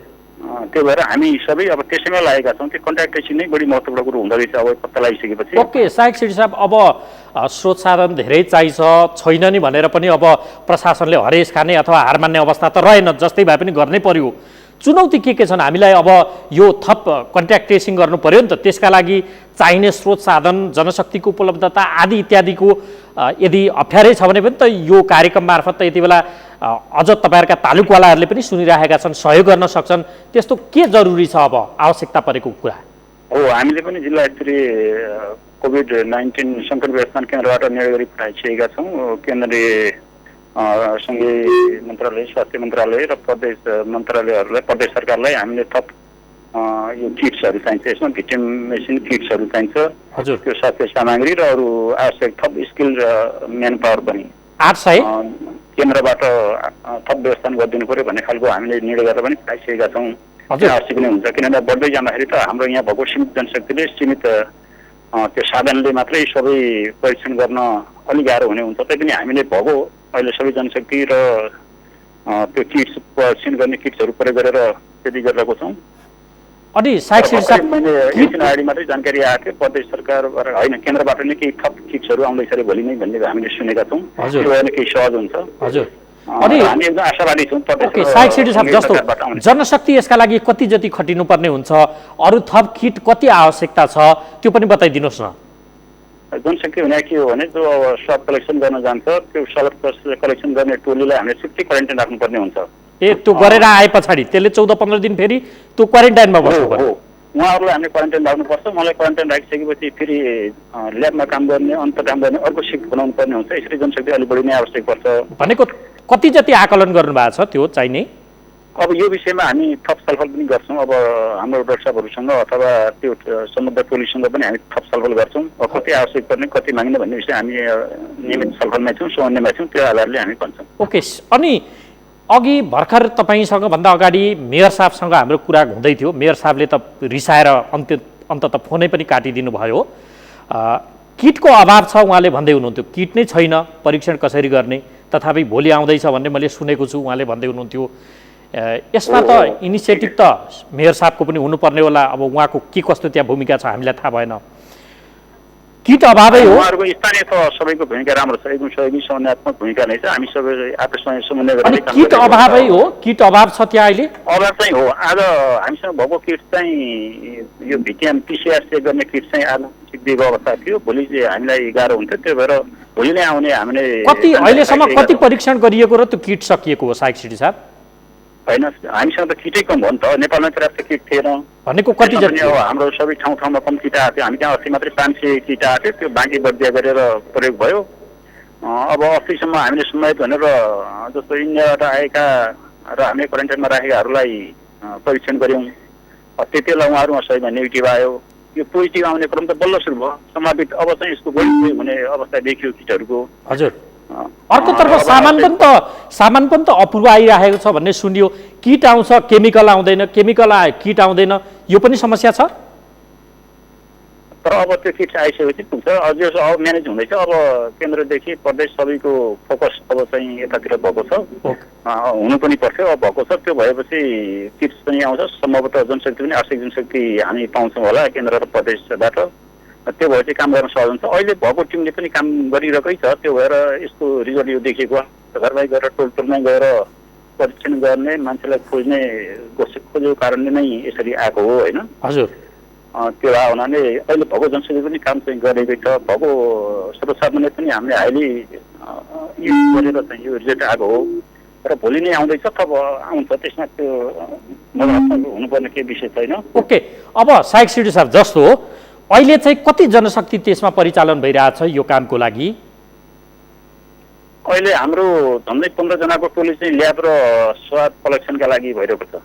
त्यो भएर हामी सबै अब त्यसैमा लागेका छौँ। त्यो कन्ट्याक्ट ट्रेसिङ नै बढी महत्त्वपूर्ण कुरो हुँदो रहेछ अब पत्ता लगाइसकेपछि। ओके, साहेब सेठी साहब, अब स्रोत साधन धेरै चाहिन्छ, छैन नि भनेर पनि अब प्रशासनले हरेस खाने अथवा हार मान्ने अवस्था त रहेन, जस्तै भए पनि गर्नै पर्यो। चुनौती के छन्? हामीलाई अब यो थप कन्ट्याक्ट ट्रेसिङ गर्नु पर्यो नि त, त्यसका लागि चाहिने स्रोत साधन, जनशक्तिको उपलब्धता आदि इत्यादिको यदि अप्ठ्यारै छ भने पनि त यो कार्यक्रम मार्फत त यति बेला अझ तपाईँहरूका तालुकवालाहरूले पनि सुनिरहेका छन्, सहयोग गर्न सक्छन्। त्यस्तो के जरुरी छ अब आवश्यकता परेको कुरा? हो, हामीले पनि जिल्ला स्तरीय कोभिड-19 सङ्कट व्यवस्थापन केन्द्रबाट निर्णय गरी पठाइसकेका छौँ। केन्द्रीय सङ्घीय मन्त्रालय, स्वास्थ्य मन्त्रालय र प्रदेश मन्त्रालयहरूलाई, प्रदेश सरकारलाई हामीले थप यो किट्सहरू चाहिन्छ, यसमा भिटिम मेसिन किट्सहरू चाहिन्छ। हजुर, त्यो स्वास्थ्य सामग्री र अरू आवश्यक थप स्किल र म्यान पावर पनि 800 केन्द्रबाट थप व्यवस्थापन गरिदिनु पर्यो भन्ने खालको हामीले निर्णय गरेर पनि पठाइसकेका छौँ। आवश्यक नै हुन्छ, किनभने बढ्दै जाँदाखेरि त हाम्रो यहाँ भएको सीमित जनशक्तिले, सीमित त्यो साधनले मात्रै सबै परीक्षण गर्न अलिक गाह्रो हुने हुन्छ। तैपनि हामीले भएको अहिले सबै जनशक्ति र त्यो किट्स परीक्षण गर्ने किट्सहरू प्रयोग गरेर त्यति गरिरहेको छौँ। अनि साइक सिडी साहब मैले एकछिन अगाडि मात्रै जानकारी आएको थियो प्रदेश सरकारबाट होइन केन्द्रबाट नै केही थप किट्सहरू आउँदैछ अरे भोलि नै भन्ने हामीले सुनेका छौँ। हजुर। त्यो भएर केही सहज हुन्छ। हजुर। अनि हामी एकदम आशावादी छौँ प्रदेश ओके, साइक सिडी साहब जस्तो जनशक्ति यसका लागि कति जति खटिनुपर्ने हुन्छ, अरू थप किट कति आवश्यकता छ त्यो पनि बताइदिनुहोस् न। जनशक्ति हुने के हो भने जो अब स्वाब कलेक्सन गर्न जान्छ त्यो स्वाब कलेक्सन गर्ने टोलीलाई हामीले छुट्टै क्वारेन्टाइन राख्नुपर्ने हुन्छ। ए त्यो गरेर आए पछाडि त्यसले 14-15 दिन फेरि त्यो क्वारेन्टाइनमा बस्नु पर्यो। उहाँहरूलाई हामीले क्वारेन्टाइन राख्नुपर्छ। मलाई क्वारेन्टाइन राखिसकेपछि फेरि ल्याबमा काम गर्ने अन्त काम गर्ने अर्को सिफ्ट बनाउनु पर्ने हुन्छ। यसरी जनशक्ति अलिक बढी नै आवश्यक पर्छ। भनेको कति जति आकलन गर्नुभएको छ त्यो चाहिने? अब यो विषयमा हामी थप छलफल पनि गर्छौँ। अब हाम्रो डाक्टर साहबहरूसँग अथवा त्यो सम्बद्ध टोलीसँग पनि हामी थप छलफल गर्छौँ। कति आवश्यक पर्ने कति माग्ने भन्ने विषय हामी नियमित छलफलमा छौँ, समन्वयमा छौँ। त्यो आधारले हामी भन्छौँ। ओके, अनि अघि भर्खर तपाईँसँग भन्दा अगाडि मेयर साहबसँग हाम्रो कुरा हुँदै थियो। मेयर साहबले त रिसाएर अन्तत फोनै पनि काटिदिनु भयो। किटको अभाव छ उहाँले भन्दै हुनुहुन्थ्यो। किट नै छैन, परीक्षण कसरी गर्ने, तथापि भोलि आउँदैछ भन्ने मैले सुनेको छु उहाँले भन्दै हुनुहुन्थ्यो। यसमा त इनिसिएटिभ त मेयर साहबको पनि हुनुपर्ने होला। अब उहाँको के कस्तो त्यहाँ भूमिका छ हामीलाई थाहा भएन। किट अभावै हो। उहाँहरूको स्थानीय त सबैको भूमिका राम्रो छ, एकदम सहयोगी समन्वयात्मक भूमिका नै छ। हामी सबै आपसमा समन्वय अनि गरेर किट अभावै हो, किट अभाव छ त्यहाँ अहिले? अभाव चाहिँ हो। आज हामीसँग भएको किट चाहिँ यो भिटिएम पिसिआर चेक गर्ने किट चाहिँ आज सिद्धिएको अवस्था थियो। भोलि चाहिँ हामीलाई गाह्रो हुन्छ। त्यो भएर भोलि नै आउने हामीले कति अहिलेसम्म कति परीक्षण गरिएको र त्यो किट सकिएको हो साइक सिडी साहब? होइन, हामीसँग त किटै कम हो नि त। नेपालमा पर्याप्त किट थिएन भनेको कति जति? अब हाम्रो सबै ठाउँमा कम किट आएको थियो। हामी त्यहाँ अस्ति मात्रै 500 किट आएको थियो। त्यो बाँकी बर्दिया गरेर प्रयोग भयो। अब अस्तिसम्म हामीले सुन्वाई भनेर जस्तो इन्डियाबाट आएका र हामीले क्वारेन्टाइनमा राखेकाहरूलाई परीक्षण गऱ्यौँ। त्यति बेला उहाँहरूमा सबैमा नेगेटिभ आयो। यो पोजिटिभ आउने क्रम त बल्ल सुरु भयो। सम्भावित अब चाहिँ यसको बढी हुने अवस्था देखियो किटहरूको। हजुर। अर्कोतर्फ सामान पनि त अपूर्व आइरहेको छ भन्ने सुनियो। किट आउँछ, केमिकल आउँदैन, केमिकल आयो किट आउँदैन, यो पनि समस्या छ। तर अब त्यो किट आइसकेपछि पुग्छ। अझ अब म्यानेज हुँदैछ। अब केन्द्रदेखि प्रदेश सबैको फोकस अब चाहिँ यतातिर भएको छ। हुनु पनि पर्थ्यो, अब भएको छ। त्यो भएपछि किट्स पनि आउँछ। सम्भवतः जनशक्ति पनि आवश्यक जनशक्ति हामी पाउँछौँ होला केन्द्र र प्रदेशबाट। त्यो भएर चाहिँ काम गर्न सहज हुन्छ। अहिले भएको टिमले पनि काम गरिरहेकै छ। त्यो भएर यसको रिजल्ट यो देखिएको घरमै गएर टोलमै गएर परीक्षण गर्ने मान्छेलाई खोज्ने खोजेको कारणले नै यसरी आएको हो होइन। हजुर। त्यो भए हुनाले अहिले भएको जनशक्ति पनि काम चाहिँ गरेकै छ। भएको सर्वसाधारणले पनि हामीले हाइली युज गरेर चाहिँ यो रिजल्ट आएको हो र भोलि नै आउँदैछ। तब आउँछ, त्यसमा त्यो हुनुपर्ने केही विषय छैन। ओके, अब साइक सिडी साहब जस्तो अहिले चाहिँ कति जनशक्ति त्यसमा परिचालन भइरहेछ यो कामको लागि? अहिले हाम्रो झन्डै 15 जनाको टोली चाहिँ ल्याब र स्वाब कलेक्सनका लागि भइरहेको छ।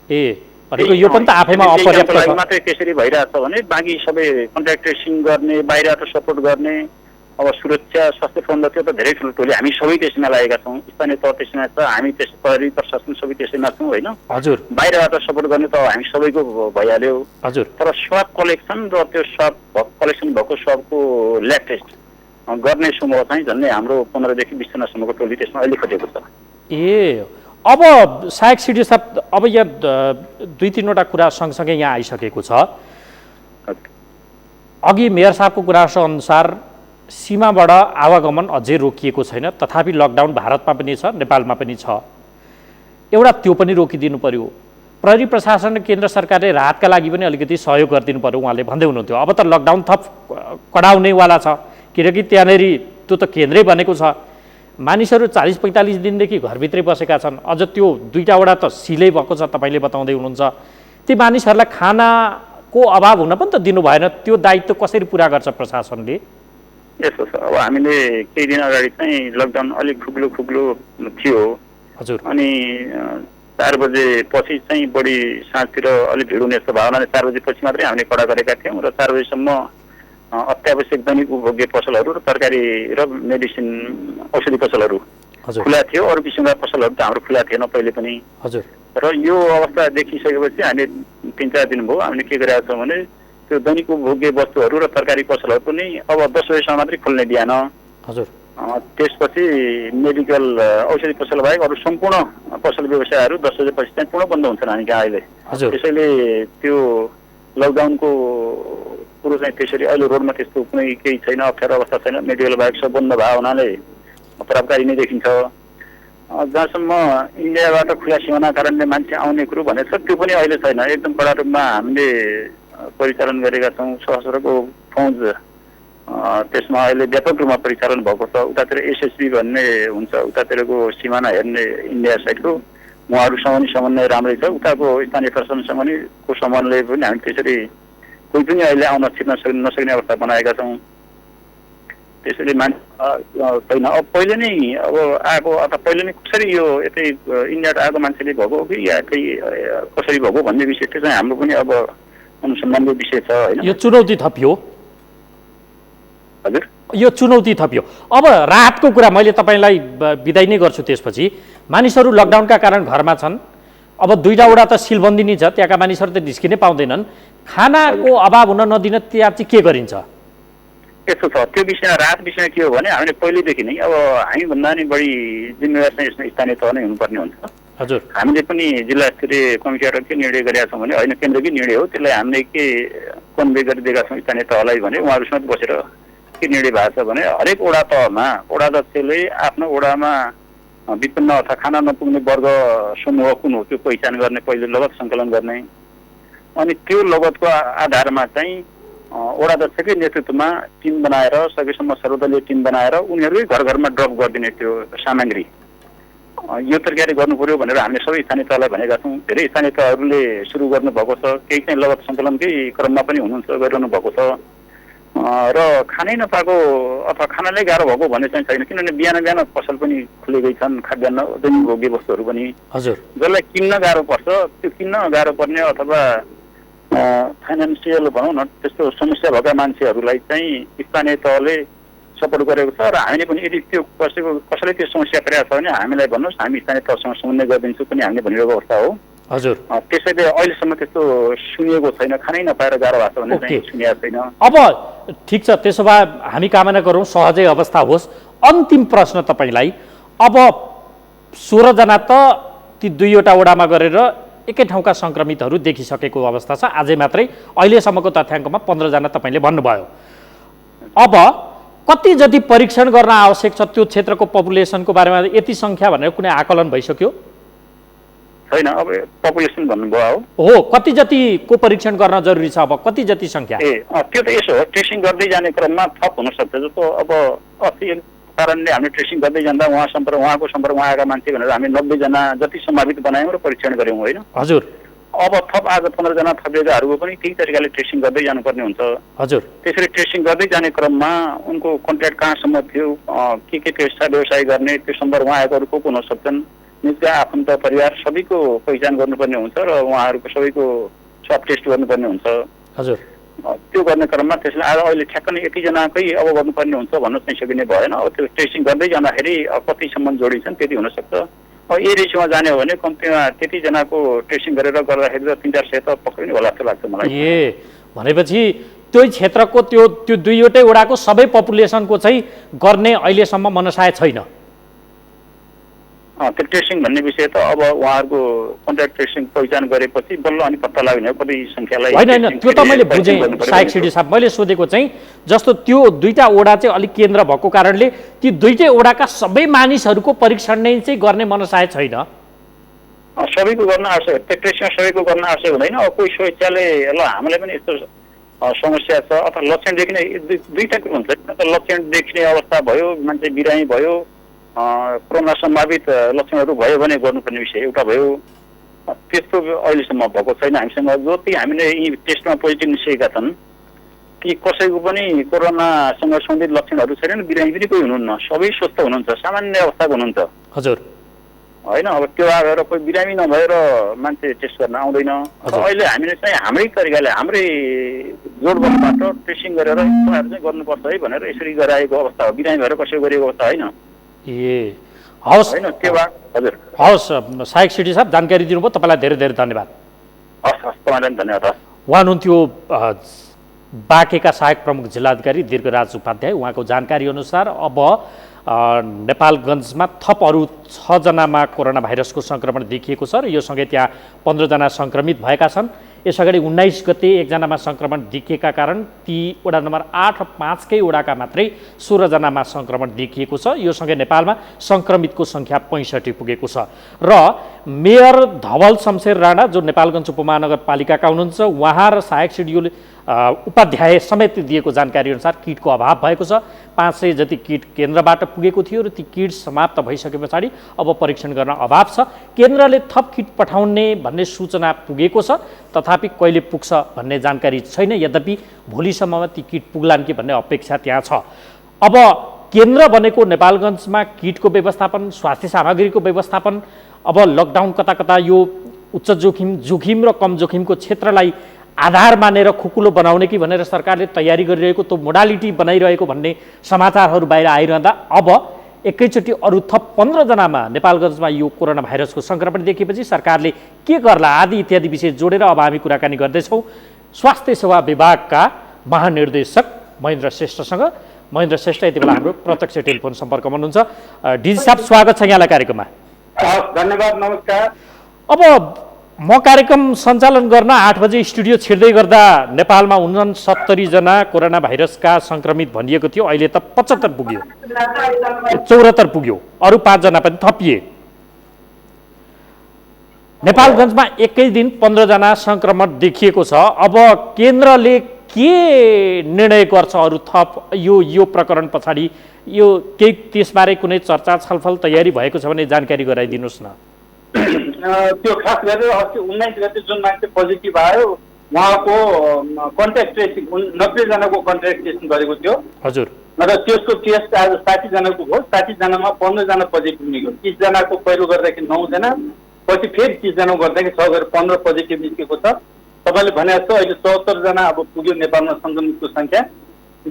ए, भनेको यो पनि त आफैमा अपर्याप्त छ। मात्रै त्यसरी भइरहेछ भने बाँकी सबै कन्ट्याक्ट ट्रेसिङ गर्ने, बाहिरबाट सपोर्ट गर्ने, अब सुरक्षा स्वास्थ्य प्रबन्ध त्यो त धेरै ठुलो टोली। हामी सबै त्यसमा लागेका छौँ। स्थानीय तह त्यसमा छ, हामी त्यस प्रहरी प्रशासन सबै त्यसैमा छौँ होइन। हजुर। बाहिरबाट सपोर्ट गर्ने त हामी सबैको भइहाल्यो। हजुर। तर स्वाब कलेक्सन र त्यो स्वाब कलेक्सन भएको स्वाबको ल्याब टेस्ट गर्ने समूह चाहिँ झन्डै हाम्रो 15 देखि 20 जनासम्मको टोली त्यसमा अहिले खटेको छ। ए, अब सायक सिडी साहब, अब यहाँ 2-3वटा कुरा सँगसँगै यहाँ आइसकेको छ। अघि मेयर साहबको कुरा अनुसार सीमाबाट आवागमन अझै रोकिएको छैन, तथापि लकडाउन भारतमा पनि छ, नेपालमा पनि छ। एउटा त्यो पनि रोकिदिनु पर्यो। प्रहरी प्रशासन र केन्द्र सरकारले राहतका लागि पनि अलिकति सहयोग गरिदिनु पर्यो उहाँले भन्दै हुनुहुन्थ्यो। अब त लकडाउन थप कडाउनेवाला छ, किनकि त्यहाँनिर त्यो त केन्द्रै बनेको छ। मानिसहरू 40-45 दिनदेखि घरभित्रै बसेका छन्। अझ त्यो 2टा त सिलै भएको छ, तपाईँले बताउँदै हुनुहुन्छ। ती मानिसहरूलाई खानाको अभाव हुन पनि त दिनु भएन। त्यो दायित्व कसरी पुरा गर्छ प्रशासनले? यस्तो छ, अब हामीले केही दिन अगाडि चाहिँ लकडाउन अलिक खुग्लो थियो। हजुर। अनि 4 बजे पछि चाहिँ बढी साँझतिर अलिक भिड हुने जस्तो भावनाले 4 बजे पछि मात्रै हामीले कडा गरेका थियौँ र 4 बजेसम्म अत्यावश्यक दैनिक उपभोग्य पसलहरू र तरकारी र मेडिसिन औषधि पसलहरू खुला थियो। अरू किसिमका पसलहरू त हाम्रो खुला थिएन पहिले पनि। हजुर। र यो अवस्था देखिसकेपछि हामीले 3-4 दिन भयो हामीले के गरेका छौँ भने त्यो दैनिक उपभोग्य वस्तुहरू र तरकारी पसलहरू पनि अब 10 बजेसम्म मात्रै खोल्ने बिहान। हजुर। त्यसपछि मेडिकल औषधि पसल बाहेक अरू सम्पूर्ण पसल व्यवसायहरू 10 बजेपछि चाहिँ पूर्ण बन्द हुन्छन् हामी कहाँ अहिले। हजुर त्यसैले त्यो लकडाउनको कुरो चाहिँ त्यसरी अहिले रोडमा त्यस्तो कुनै केही छैन, अप्ठ्यारो अवस्था छैन। मेडिकल बाहेक सब बन्द भएको हुनाले प्रभावकारी नै देखिन्छ। जहाँसम्म इन्डियाबाट खुला सिमाना कारणले मान्छे आउने कुरो भनेको छ त्यो पनि अहिले छैन। एकदम कडा रूपमा हामीले परिचालन गरेका छौँ। सशस्त्रको फौज त्यसमा अहिले व्यापक रूपमा परिचालन भएको छ। उतातिर एसएसबी भन्ने हुन्छ, उतातिरको सिमाना हेर्ने इन्डिया साइडको उहाँहरूसँग पनि समन्वय राम्रै छ। उताको स्थानीय प्रशासनसँग पनि को समन्वय पनि हामी त्यसरी कोही पनि अहिले आउन छिर्न नसक्ने अवस्था बनाएका छौँ। त्यसैले मान्छे छैन। अब पहिले नै अब आएको अथवा पहिले नै कसरी यो यतै इन्डियाबाट आएको मान्छेले भएको हो कि या कसरी भएको भन्ने विषय त्यो चाहिँ हाम्रो पनि अब अनुसन्धानको विषय छ होइन। यो चुनौती थपियो। हजुर यो चुनौती थपियो। अब राहतको कुरा मैले तपाईँलाई बिदाई नै गर्छु। त्यसपछि मानिसहरू लकडाउनका कारण घरमा छन्। अब 2टा वडा त सिलबन्दी नै छ, त्यहाँका मानिसहरू त निस्किनै पाउँदैनन्। खानाको अभाव हुन नदिन त्यहाँ चाहिँ के गरिन्छ? यस्तो छ, त्यो विषय राहत विषय के हो भने हामीले पहिलेदेखि नै अब हामीभन्दा नि बढी जिम्मेवार चाहिँ यसमा स्थानीय तह नै हुनुपर्ने हुन्छ। हजुर हामीले पनि जिल्ला स्तरीय कमिटीबाट के निर्णय गरेका छौँ भने होइन केन्द्रकै निर्णय हो, त्यसलाई हामीले के कन्भे गरिदिएका छौँ स्थानीय तहलाई भने उहाँहरूसँग बसेर के निर्णय भएको छ भने हरेक वडा तहमा वडा अध्यक्षले आफ्नो वडामा विपन्न अथवा खाना नपुग्ने वर्ग समूह कुन हो त्यो पहिचान गर्ने, पहिले लगत सङ्कलन गर्ने, अनि त्यो लगतको आधारमा चाहिँ वडा अध्यक्षकै नेतृत्वमा टिम बनाएर सकेसम्म सर्वदलीय टिम बनाएर उनीहरूकै घर घरमा ड्रप गरिदिने त्यो सामग्री यो तरिकाले गर्नु पर्यो भनेर हामीले सबै स्थानीय तहलाई भनेका छौँ। धेरै स्थानीय तहहरूले सुरु गर्नुभएको छ, केही चाहिँ लगत सङ्कलनकै क्रममा पनि हुनुहुन्छ, गरिरहनु भएको छ। र खानै नपाएको अथवा खानालाई गाह्रो भएको भन्ने चाहिँ छैन, किनभने बिहान बिहान पसल पनि खुलेकै छन्, खाद्यान्न दैनिक भोग्य वस्तुहरू पनि। हजुर जसलाई किन्न गाह्रो पर्छ त्यो किन्न गाह्रो पर्ने अथवा फाइनेन्सियल भनौँ न त्यस्तो समस्या भएका मान्छेहरूलाई चाहिँ स्थानीय तहले सपोर्ट गरेको छ। र हामीले पनि यदि त्यो कसैले त्यो समस्या परेको छ भने हामीलाई भन्नुहोस्, हामी स्थानीय तहसँग समन्वय गरिदिन्छु पनि हामीले भनिरहेको अवस्था हो। हजुर त्यसैले अहिलेसम्म त्यस्तो सुनिएको छैन, खानै नपाएर गाह्रो भएको छ भने चाहिँ सुनिएको छैन। अब ठिक छ, त्यसो भए हामी कामना गरौँ सहजै अवस्था होस्। अन्तिम प्रश्न तपाईँलाई, अब 16 जना त ती 2वटा वडामा गरेर एकै ठाउँका सङ्क्रमितहरू देखिसकेको अवस्था छ आजै मात्रै। अहिलेसम्मको तथ्याङ्कमा 15 जना तपाईँले भन्नुभयो। अब कति जति परीक्षण गर्न आवश्यक छ त्यो क्षेत्रको पपुलेसनको बारेमा यति सङ्ख्या भनेर कुनै आकलन भइसक्यो? छैन, अब पपुलेसन भन्नुभयो हो, कति जतिको परीक्षण गर्न जरुरी छ? अब कति जति सङ्ख्या? त्यो त यसो हो, ट्रेसिङ गर्दै जाने क्रममा थप हुनसक्छ। जस्तो अब अस्ति कारणले हामीले ट्रेसिङ गर्दै जाँदा उहाँको सम्पर्कमा आएका मान्छे भनेर हामी 90 जना जति सम्भावित बनायौँ र परीक्षण गऱ्यौँ होइन। हजुर अब थप आज 15 जना थपिएकाहरूको पनि त्यही तरिकाले ट्रेसिङ गर्दै जानुपर्ने हुन्छ। हजुर त्यसरी ट्रेसिङ गर्दै जाने क्रममा उनको कन्ट्याक्ट कहाँसम्म थियो, के पेसा व्यवसाय गर्ने, त्यो सम्पर्कमा आएकोहरू को हुन सक्छन्, निजका आफन्त परिवार सबैको पहिचान गर्नुपर्ने हुन्छ र उहाँहरूको सबैको स्वाब टेस्ट गर्नुपर्ने हुन्छ। हजुर त्यो गर्ने क्रममा त्यसलाई आज अहिले ठ्याक्क नै यतिजनाकै अब गर्नुपर्ने हुन्छ भन्न चाहिँ सकिने भएन। अब त्यो ट्रेसिङ गर्दै जाँदाखेरि कतिसम्म जोडिन्छन् त्यति हुनसक्छ। अब ए रेसियोमा जाने हो भने कम्तीमा त्यतिजनाको ट्रेसिङ गरेर गर्दाखेरि त 3-4 त पक्रिने होला जस्तो लाग्छ मलाई। भनेपछि त्यही क्षेत्रको त्यो 2वटै वडाको सबै पपुलेसनको चाहिँ गर्ने अहिलेसम्म मनसाय छैन। त्यो ट्रेसिङ भन्ने विषय त अब उहाँहरूको कन्ट्याक्ट ट्रेसिङ पहिचान गरेपछि बल्ल अनि पत्ता लाग्ने हो कति सङ्ख्यालाई। होइन त्यो त मैले बुझेँ साइक सिडी साहब, मैले सोधेको चाहिँ जस्तो त्यो 2टा वडा चाहिँ अलिक केन्द्र भएको कारणले ती 2टै वडाका सबै मानिसहरूको परीक्षण नै चाहिँ गर्ने मनसाय छैन। सबैको गर्न आवश्यक, त्यो ट्रेसिङ सबैको गर्न आवश्यक हुँदैन। अब कोही स्वेच्छाले ल हामीलाई पनि यस्तो समस्या छ अथवा लक्षण देखिने 2टा कुरो हुन्छ। लक्षण देखिने अवस्था भयो, मान्छे बिरामी भयो, कोरोना सम्भावित लक्षणहरू भयो भने गर्नुपर्ने विषय एउटा भयो। त्यस्तो अहिलेसम्म भएको छैन हामीसँग। जति हामीले यी टेस्टमा पोजिटिभ निस्केका छन् ती कसैको पनि कोरोनासँग सम्बन्धित लक्षणहरू छैनन्, बिरामी पनि कोही हुनुहुन्न, सबै स्वस्थ हुनुहुन्छ, सामान्य अवस्थाको हुनुहुन्छ। हजुर होइन, अब त्यो आएर कोही बिरामी नभएर मान्छे टेस्ट गर्न आउँदैन। अहिले हामीले चाहिँ हाम्रै तरिकाले हाम्रै जोडबलबाट ट्रेसिङ गरेर यस्तोहरू चाहिँ गर्नुपर्छ है भनेर यसरी गराएको अवस्था हो, बिरामी भएर कसैको गरेको अवस्था होइन। हवस् होइन त्यो हजुर हवस् साइक सिडी साहब जानकारी दिनुभयो, तपाईँलाई धेरै धेरै धन्यवाद। हस् हस् तपाईँलाई धन्यवाद। उहाँ हुनुहुन्थ्यो बाँकेका सहायक प्रमुख जिल्लाधिकारी दीर्घराज उपाध्याय। उहाँको जानकारी अनुसार अब नेपालगञ्जमा थप अरू 6 जनामा कोरोना भाइरसको सङ्क्रमण देखिएको छ र यो सँगै त्यहाँ 15 जना सङ्क्रमित भएका छन्। यसअगाडि 19 गते एकजनामा सङ्क्रमण देखिएका कारण ती वडा नम्बर 8 र 5 कै वडाका मात्रै 16 जनामा सङ्क्रमण देखिएको छ। यो सँगै नेपालमा सङ्क्रमितको सङ्ख्या 65 पुगेको छ र मेयर धवल शमशेर राणा जो नेपालगञ्ज उपमहानगरपालिकाका हुनुहुन्छ उहाँ र सहायक सिडिओले उपाध्याय समेत दिएको जानकारी अनुसार किटको अभाव भएको छ। 500 जति किट केन्द्रबाट पुगेको थियो र ती किट समाप्त भइसके पछाडि अब परीक्षण गर्न अभाव छ। केन्द्रले थप किट पठाउने भन्ने सूचना पुगेको छ, तथापि कहिले पुग्छ भन्ने जानकारी छैन। यद्यपि भोलिसम्ममा ती किट पुग्लान् कि भन्ने अपेक्षा त्यहाँ छ। अब केन्द्र बनेको नेपालगञ्जमा किटको व्यवस्थापन, स्वास्थ्य सामग्रीको व्यवस्थापन, अब लकडाउन कता कता यो उच्च जोखिम र कम जोखिमको क्षेत्रलाई आधार मानेर खुकुलो बनाउने कि भनेर सरकारले तयारी गरिरहेको त्यो मोडालिटी बनाइरहेको भन्ने समाचारहरू बाहिर आइरहँदा अब एकैचोटि अरू थप 15 जनामा नेपालगञ्जमा यो कोरोना भाइरसको सङ्क्रमण देखिएपछि सरकारले के गर्ला आदि इत्यादि विषय जोडेर अब हामी कुराकानी गर्दैछौँ स्वास्थ्य सेवा विभागका महानिर्देशक महेन्द्र श्रेष्ठसँग। महेन्द्र श्रेष्ठ यति बेला हाम्रो प्रत्यक्ष टेलिफोन सम्पर्कमा हुनुहुन्छ। डिजी साहब, स्वागत छ यहाँलाई कार्यक्रममा। धन्यवाद, नमस्कार। अब म कार्यक्रम सञ्चालन गर्न 8 बजे स्टुडियो छिर्दै गर्दा नेपालमा 69 जना कोरोना भाइरसका सङ्क्रमित भनिएको थियो। अहिले त 75 पुग्यो, 74 पुग्यो, अरू 5 जना पनि थपिए। नेपालगञ्जमा एकै दिन 15 जना सङ्क्रमण देखिएको छ। अब केन्द्रले के निर्णय गर्छ अरू थप यो प्रकरण पछाडि यो केही त्यसबारे कुनै चर्चा छलफल तयारी भएको छ भने जानकारी गराइदिनुहोस् न। त्यो खास गरेर अस्ति 19 गते जुन मान्छे पोजिटिभ आयो उहाँको कन्ट्याक्ट ट्रेसिङ 90 जनाको कन्ट्याक्ट ट्रेसिङ गरेको थियो। हजुर। र त्यसको टेस्ट आज 60 जनाको भयो। 60 जनामा 15 जना पोजिटिभ निस्क्यो। 30 जनाको पहिलो गर्दाखेरि 9 जना, पछि फेरि 30 जना गर्दाखेरि 6 गरेर 15 पोजिटिभ निस्केको छ। तपाईँले भने जस्तो अहिले 74 जना अब पुग्यो नेपालमा सङ्क्रमितको सङ्ख्या।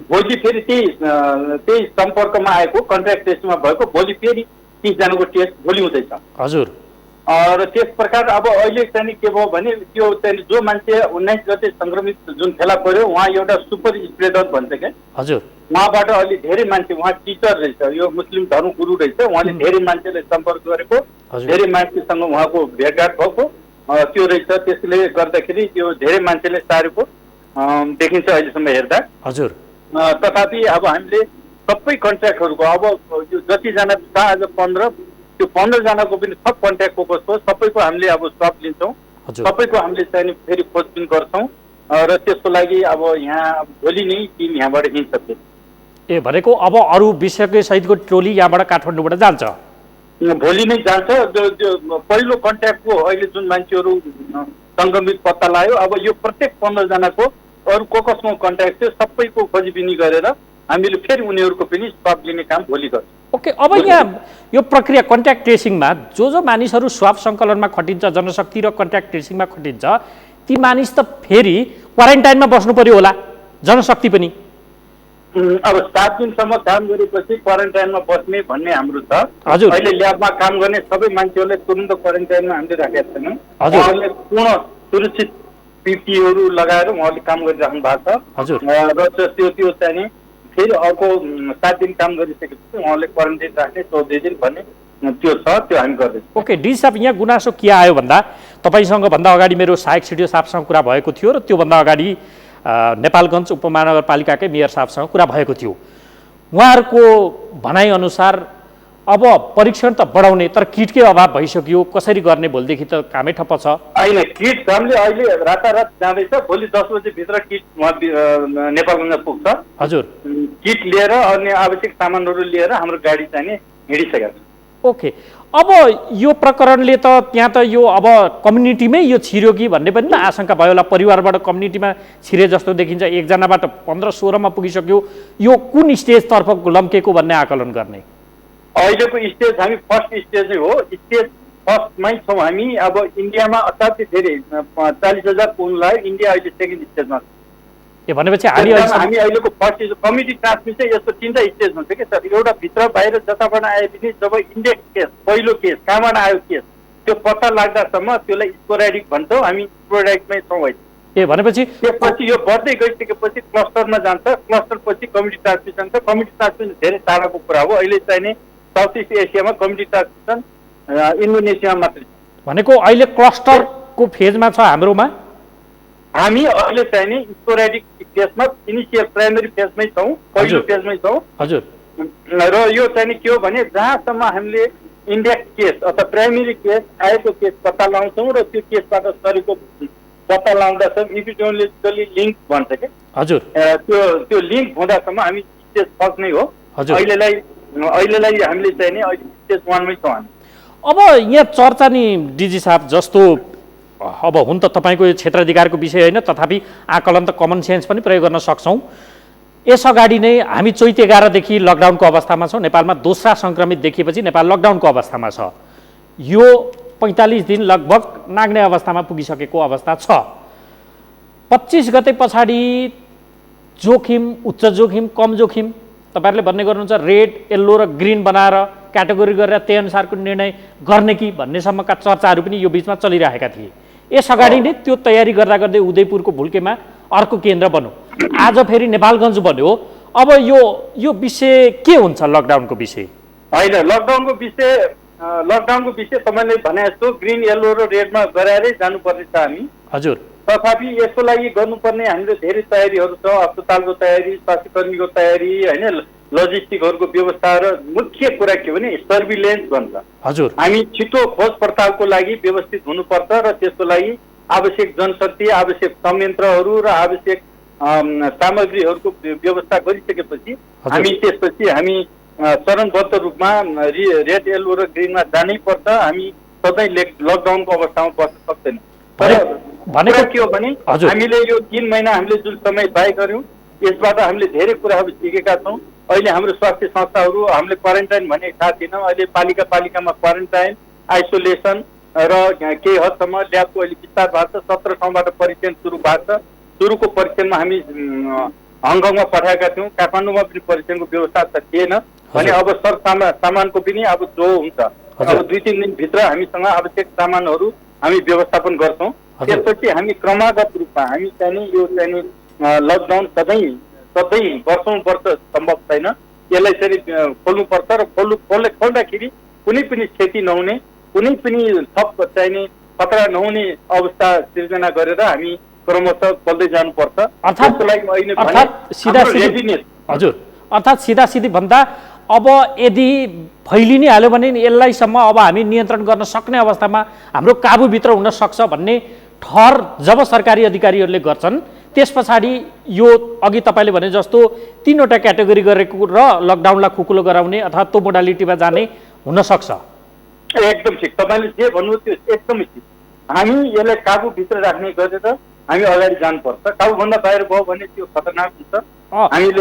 भोलि फेरि त्यही सम्पर्कमा आएको कन्ट्याक्ट ट्रेसिङमा भएको भोलि फेरि 30 जनाको टेस्ट भोलि हुँदैछ। हजुर। र त्यस प्रकार अब अहिले चाहिँ के भयो भने त्यो चाहिँ जो मान्छे 19 गते सङ्क्रमित जुन फेला पर्यो उहाँ एउटा सुपर स्प्रेडर भन्छ क्या। हजुर। उहाँबाट अहिले धेरै मान्छे, उहाँ टिचर रहेछ, यो मुस्लिम धर्म गुरु रहेछ, उहाँले धेरै मान्छेले सम्पर्क गरेको, धेरै मान्छेसँग उहाँको भेटघाट भएको त्यो रहेछ। त्यसले गर्दाखेरि त्यो धेरै मान्छेले सारेको देखिन्छ अहिलेसम्म हेर्दा। हजुर। तथापि अब हामीले सबै कन्ट्याक्टहरूको अब यो जतिजना छ आज 15 त्यो 15 जनाको पनि थप कन्ट्याक्टको कस्तो सबैको हामीले अब स्वाब लिन्छौँ, सबैको हामीले चाहिँ फेरि खोजबिन गर्छौँ र त्यसको लागि अब यहाँ भोलि नै टिम यहाँबाट हिँड्छ। ए भनेको अब अरू विषयकै सहितको टोली यहाँबाट काठमाडौँबाट जान्छ? भोलि नै जान्छ। पहिलो कन्ट्याक्टको अहिले जुन मान्छेहरू सङ्क्रमित पत्ता लाग्यो अब यो प्रत्येक 15 जनाको अरू कसमा कन्ट्याक्ट थियो सबैको खोजबिनी गरेर हामीले फेरि उनीहरूको पनि स्वाब लिने काम भोलि गर्छौँ। ओके। अब यहाँ यो प्रक्रिया कन्ट्याक्ट ट्रेसिङमा जो मानिसहरू स्वाब सङ्कलनमा खटिन्छ, जनशक्ति र कन्ट्याक्ट ट्रेसिङमा खटिन्छ, ती मानिस त फेरि क्वारेन्टाइनमा बस्नु पर्यो होला, जनशक्ति पनि? अब 7 दिनसम्म काम गरेपछि क्वारेन्टाइनमा बस्ने भन्ने हाम्रो छ। हजुर। अहिले ल्याबमा काम गर्ने सबै मान्छेहरूलाई तुरन्त क्वारेन्टाइनमा हामीले राखेका छैनौँ। उहाँहरूले पूर्ण सुरक्षित पिपिईहरू लगाएर उहाँहरूले काम गरिराख्नु भएको छ। हजुर। र त्यो चाहिँ फेरि अर्को 7 दिन काम गरिसकेपछि उहाँले क्वारेन्टाइन राख्ने 14 दिन भन्ने त्यो छ, त्यो हामी गर्दैछौँ। ओके। डिजी साहब, यहाँ गुनासो के आयो भन्दा तपाईँसँग भन्दा अगाडि मेरो सहायक सिडिओ साहबसँग कुरा भएको थियो र त्योभन्दा अगाडि नेपालगञ्ज उपमहानगरपालिकाकै मेयर साहबसँग कुरा भएको थियो। उहाँहरूको भनाइअनुसार अब परीक्षण त बढाउने तर किटकै अभाव भइसक्यो, कसरी गर्ने भोलिदेखि त कामै ठप्प छ। होइन, किट हामीले अहिले रातारात जाँदैछ। भोलि 10 बजेभित्र किट नेपालगञ्जमा पुग्छ। हजुर। किट लिएर अन्य आवश्यक सामानहरू लिएर हाम्रो गाडी चाहिँ हिँडिसकेको छ। ओके। अब यो प्रकरणले त त्यहाँ त यो अब कम्युनिटीमै यो छिर्यो कि भन्ने पनि त आशंका भयो होला। परिवारबाट कम्युनिटीमा छिरे जस्तो देखिन्छ। एकजनाबाट 15-16मा पुगिसक्यो। यो कुन स्टेजतर्फ लम्केको भन्ने आकलन गर्ने? अहिलेको स्टेज हामी फर्स्ट स्टेजै हो। स्टेज फर्स्टमै छौँ हामी। अब इन्डियामा असाध्यै धेरै 40,000 पुग्नु लाग्यो। इन्डिया अहिले सेकेन्ड स्टेजमा छ। ए भनेपछि हामी अहिलेको फर्स्ट स्टेज कम्युनिटी ट्रान्समिसन यस्तो 3टा स्टेज हुन्छ कि सर। एउटा भित्र बाहिर जताबाट आए पनि जब इन्डेक्स केस, पहिलो केस कहाँबाट आयो केस त्यो पत्ता लाग्दासम्म त्यसलाई स्पोरेडिक भन्छौँ हामी। स्पोरेडिकमै छौँ अहिले। ए भनेपछि त्यसपछि यो बढ्दै गइसकेपछि क्लस्टरमा जान्छ, क्लस्टर पछि कम्युनिटी ट्रान्समिसन छ। कम्युनिटी ट्रान्समिसन धेरै टाढाको कुरा हो। अहिले चाहिने साउथ इस्ट एसियामा कम्युनिटी ट्रान्समिसन इन्डोनेसियामा मात्रै छ। भनेको अहिले क्लस्टरको फेजमा छ हाम्रोमा। हामी अहिले चाहिने स्पोरेडिक फेजमा इनिसियल प्राइमेरी फेजमै छौँ, पहिलो फेजमै छौँ। हजुर। र यो चाहिँ के हो भने जहाँसम्म हामीले इन्डेक्स केस अथवा प्राइमेरी केस आएको केस पत्ता लगाउँछौँ र त्यो केसबाट सरेको पत्ता लगाउँदासम्म इपिडेमियोलोजिकली लिङ्क भन्छ कि हजुर, त्यो लिङ्क हुँदासम्म हामी स्टेज फर्स्ट नै हो। अहिलेलाई हामीले चाहिँ नि अहिले स्टेज 1 मै छौँ हामी। अब यहाँ चर्चा नि डिजी साहब जस्तो अब हुन त तपाईँको यो क्षेत्राधिकारको विषय होइन, तथापि आकलन त कमन सेन्स पनि प्रयोग गर्न सक्छौँ। यसअगाडि नै हामी चैत 11 देखि लकडाउनको अवस्थामा छौँ। नेपालमा दोस्रा सङ्क्रमित देखिएपछि नेपाल लकडाउनको अवस्थामा छ। यो 45 दिन लगभग नाग्ने अवस्थामा पुगिसकेको अवस्था छ। 25 गते पछाडि जोखिम, उच्च जोखिम, कम जोखिम तपाईँहरूले भन्ने गर्नुहुन्छ, रेड, येल्लो र ग्रिन बनाएर क्याटेगोरी गरेर त्यही अनुसारको निर्णय गर्ने कि भन्नेसम्मका चर्चाहरू पनि यो बिचमा चलिरहेका थिए। यसअगाडि नै त्यो तयारी गर्दा गर्दै उदयपुरको भुल्केमा अर्को केन्द्र बन्यो, आज फेरि नेपालगञ्ज बन्यो। अब यो विषय के हुन्छ लकडाउनको विषय? होइन, लकडाउनको विषय तपाईँले भने जस्तो ग्रिन, येल्लो र रेडमा गराएरै जानुपर्ने छ हामी। हजुर। तथापि यसको लागि गर्नुपर्ने हामीले धेरै तयारीहरू छ। अस्पतालको तयारी, स्वास्थ्य कर्मीको तयारी, होइन, लजिस्टिकहरूको व्यवस्था र मुख्य कुरा के भने सर्भिलेन्स भन्छ। हजुर। हामी छिटो खोज पडतालको लागि व्यवस्थित हुनुपर्छ र त्यसको लागि आवश्यक जनशक्ति, आवश्यक संयन्त्रहरू र आवश्यक सामग्रीहरूको व्यवस्था गरिसकेपछि हामी त्यसपछि हामी चरणबद्ध रूपमा रेड, येल्लो र ग्रिनमा जानै पर्छ। हामी सधैँ लकडाउनको अवस्थामा बस्न सक्दैनौँ। भनेको के हो भने हामीले यो 3 महिना हामीले जुन समय तय गर्यौँ यसबाट हामीले धेरै कुराहरू सिकेका छौँ। अहिले हाम्रो स्वास्थ्य संस्थाहरू हामीले क्वारेन्टाइन भने थाहा थिएन, अहिले पालिकामा क्वारेन्टाइन, आइसोलेसन र केही हदसम्म ल्याबको अहिले विस्तार भएको छ। 17 ठाउँबाट परीक्षण सुरु भएको छ। सुरुको परीक्षणमा हामी हङकङमा पठाएका थियौँ, काठमाडौँमा पनि परीक्षणको व्यवस्था त थिएन भने अब सामानको पनि अब जो हुन्छ अब 2-3 दिनभित्र हामीसँग आवश्यक सामानहरू हामी व्यवस्थापन गर्छौँ। त्यसपछि हामी क्रमागत रूपमा हामी चाहिँ यो चाहिँ लकडाउन सधैँ वर्ष सम्भव छैन। यसलाई चाहिँ खोल्नुपर्छ र खोल्दाखेरि कुनै पनि क्षति नहुने, कुनै पनि थप चाहिने खतरा नहुने अवस्था सिर्जना गरेर हामी क्रमशः खोल्दै जानुपर्छ। अर्थात् सिधासिधी भन्दा अब यदि फैलि नै हाल्यो भने यसलाईसम्म अब हामी नियन्त्रण गर्न सक्ने अवस्थामा हाम्रो काबुभित्र हुन सक्छ भन्ने ठहर जब सरकारी अधिकारीहरूले गर्छन्, त्यस पछाडि यो अघि तपाईँले भने जस्तो 3वटा क्याटेगोरी गरेको र लकडाउनलाई खुकुलो गराउने अथवा त्यो मोडालिटीमा जाने हुन सक्छ। एकदम ठिक, तपाईँले जे भन्नु त्यो एकदमै ठिक। हामी यसलाई काबुभित्र राख्ने गरेर हामी अगाडि जानुपर्छ। काबुभन्दा बाहिर भयो भने त्यो खतरनाक हुन्छ।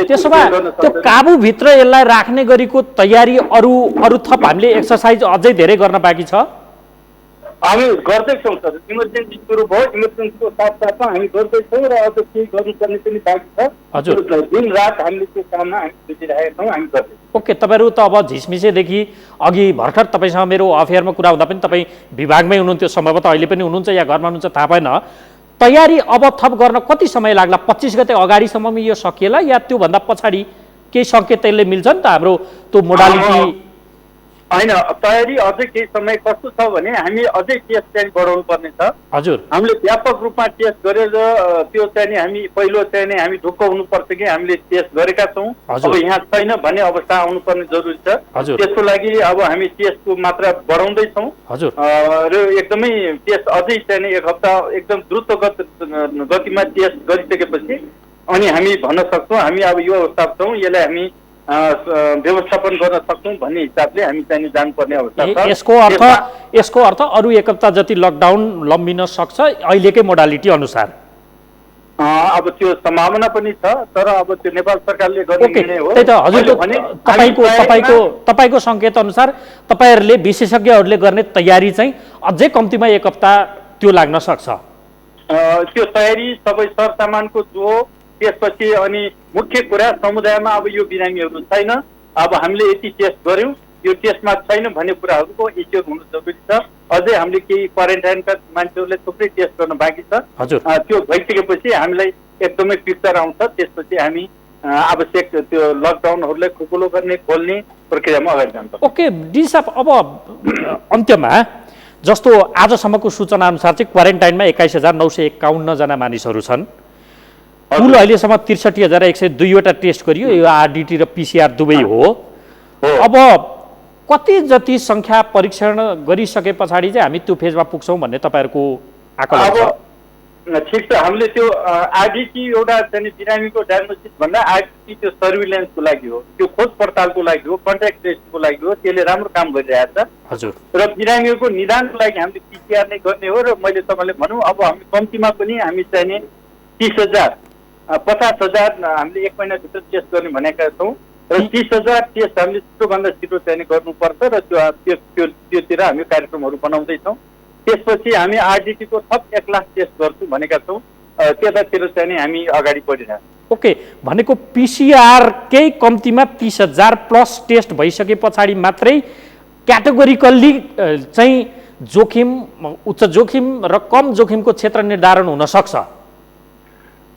त्यसो भए त्यो काबुभित्र यसलाई राख्ने गरीको तयारी अरू थप हामीले एक्सर्साइज अझै धेरै गर्न बाँकी छ। हामी गर्दैछौँ सर, इमर्जेन्सी सुरु भयो, इमर्जेन्सीको साथसाथमा हामी गर्दैछौँ र अझ केही गर्नुपर्ने पनि बाँकी छ। हजुर, दिन रात हामीले त्यो काममा हामी जुटिरहेका छौँ, हामी गर्दैछौँ। ओके, तपाईँहरू त अब झिसमिसेदेखि अघि भर्खर तपाईँसँग मेरो अफेयरमा कुरा हुँदा पनि तपाईँ विभागमै हुनुहुन्थ्यो, सम्भवतः अहिले पनि हुनुहुन्छ या घरमा हुनुहुन्छ थाहा भएन। तयारी अब थप गर्न कति समय लाग्ला? 25 गते अगाडिसम्म यो सकिएला या त्योभन्दा पछाडि केही सङ्केत त्यसले मिल्छ नि त हाम्रो त्यो मोडालिटी? होइन, तयारी अझै केही समय कस्तो छ भने हामी अझै टेस्ट चाहिँ बढाउनु पर्ने छ। हजुर, हामीले व्यापक रूपमा टेस्ट गरेर त्यो चाहिँ हामी पहिलो चाहिँ हामी ढुक्क हुनुपर्छ कि हामीले टेस्ट गरेका छौँ, अब यहाँ छैन भन्ने अवस्था आउनुपर्ने जरुरी छ। त्यसको लागि अब हामी टेस्टको मात्रा बढाउँदैछौँ र एकदमै टेस्ट अझै चाहिँ 1 हप्ता एकदम द्रुत गतिमा टेस्ट गरिसकेपछि अनि हामी भन्न सक्छौँ हामी अब यो अवस्था छौँ, यसलाई हामी व्यवस्थापन गर्न सक्छौँ भन्ने हिसाबले हामी चाहिँ जानुपर्ने अवस्था छ। यसको अर्थ अरू 1 हप्ता जति लकडाउन लम्बिन सक्छ अहिलेकै मोडालिटी अनुसार। अब त्यो सम्भावना पनि छ, तर अब त्यो नेपाल सरकारले गर्ने निर्णय हो। त्यही त हजुरको तपाईँको सङ्केत अनुसार तपाईँहरूले विशेषज्ञहरूले गर्ने तयारी चाहिँ अझै कम्तीमा 1 हप्ता त्यो लाग्न सक्छ। त्यो तयारी सबै सरसामानको जो त्यसपछि अनि मुख्य कुरा समुदायमा अब यो बिरामीहरू छैन, अब हामीले यति टेस्ट गर्यौँ यो टेस्टमा छैन भन्ने कुराहरूको एच्योर हुनु जरुरी छ। अझै हामीले केही क्वारेन्टाइनका मान्छेहरूलाई थुप्रै टेस्ट गर्न बाँकी छ। त्यो भइसकेपछि हामीलाई एकदमै पिक्चर आउँछ, त्यसपछि हामी आवश्यक त्यो लकडाउनहरूलाई खुकुलो गर्ने खोल्ने प्रक्रियामा अगाडि जान्छ। ओके डी साहब, अब अन्त्यमा जस्तो आजसम्मको सूचना अनुसार चाहिँ क्वारेन्टाइनमा 21,951 जना मानिसहरू छन्। कुल अहिलेसम्म 63,102वटा टेस्ट गरियो, यो आरडिटी र पिसिआर दुवै हो। अब कति जति सङ्ख्या परीक्षण गरिसके पछाडि चाहिँ हामी त्यो फेजमा पुग्छौँ भन्ने तपाईँहरूको आकलन छ? ठिक छ, हामीले त्यो आरडिटी एउटा चाहिँ बिरामीको डायग्नोसिस भन्दा आरडिटी त्यो सर्भिलेन्सको लागि हो, त्यो खोज पडतालको लागि हो, कन्ट्याक्ट ट्रेसको लागि हो, त्यसले राम्रो काम गरिरहेको छ। हजुर। र बिरामीको निदानको लागि हामीले पिसिआर नै गर्ने हो। र मैले तपाईँलाई भनौँ अब हामी कम्तीमा पनि हामी चाहिने 30,000 50,000 हामीले 1 महिनाभित्र टेस्ट गर्ने भनेका छौँ र 30,000 टेस्ट हामीले छिटोभन्दा छिटो चाहिँ गर्नुपर्छ र त्योतिर हामी कार्यक्रमहरू बनाउँदैछौँ। त्यसपछि हामी आरडिटीको थप 1 लाख टेस्ट गर्छौँ भनेका छौँ, त्यतातिर चाहिँ हामी अगाडि बढिरहेछौँ। ओके, भनेको पिसिआर केही कम्तीमा 30,000 प्लस टेस्ट भइसके पछाडि मात्रै क्याटेगोरिकल्ली चाहिँ जोखिम, उच्च जोखिम र कम जोखिमको क्षेत्र निर्धारण हुन सक्छ।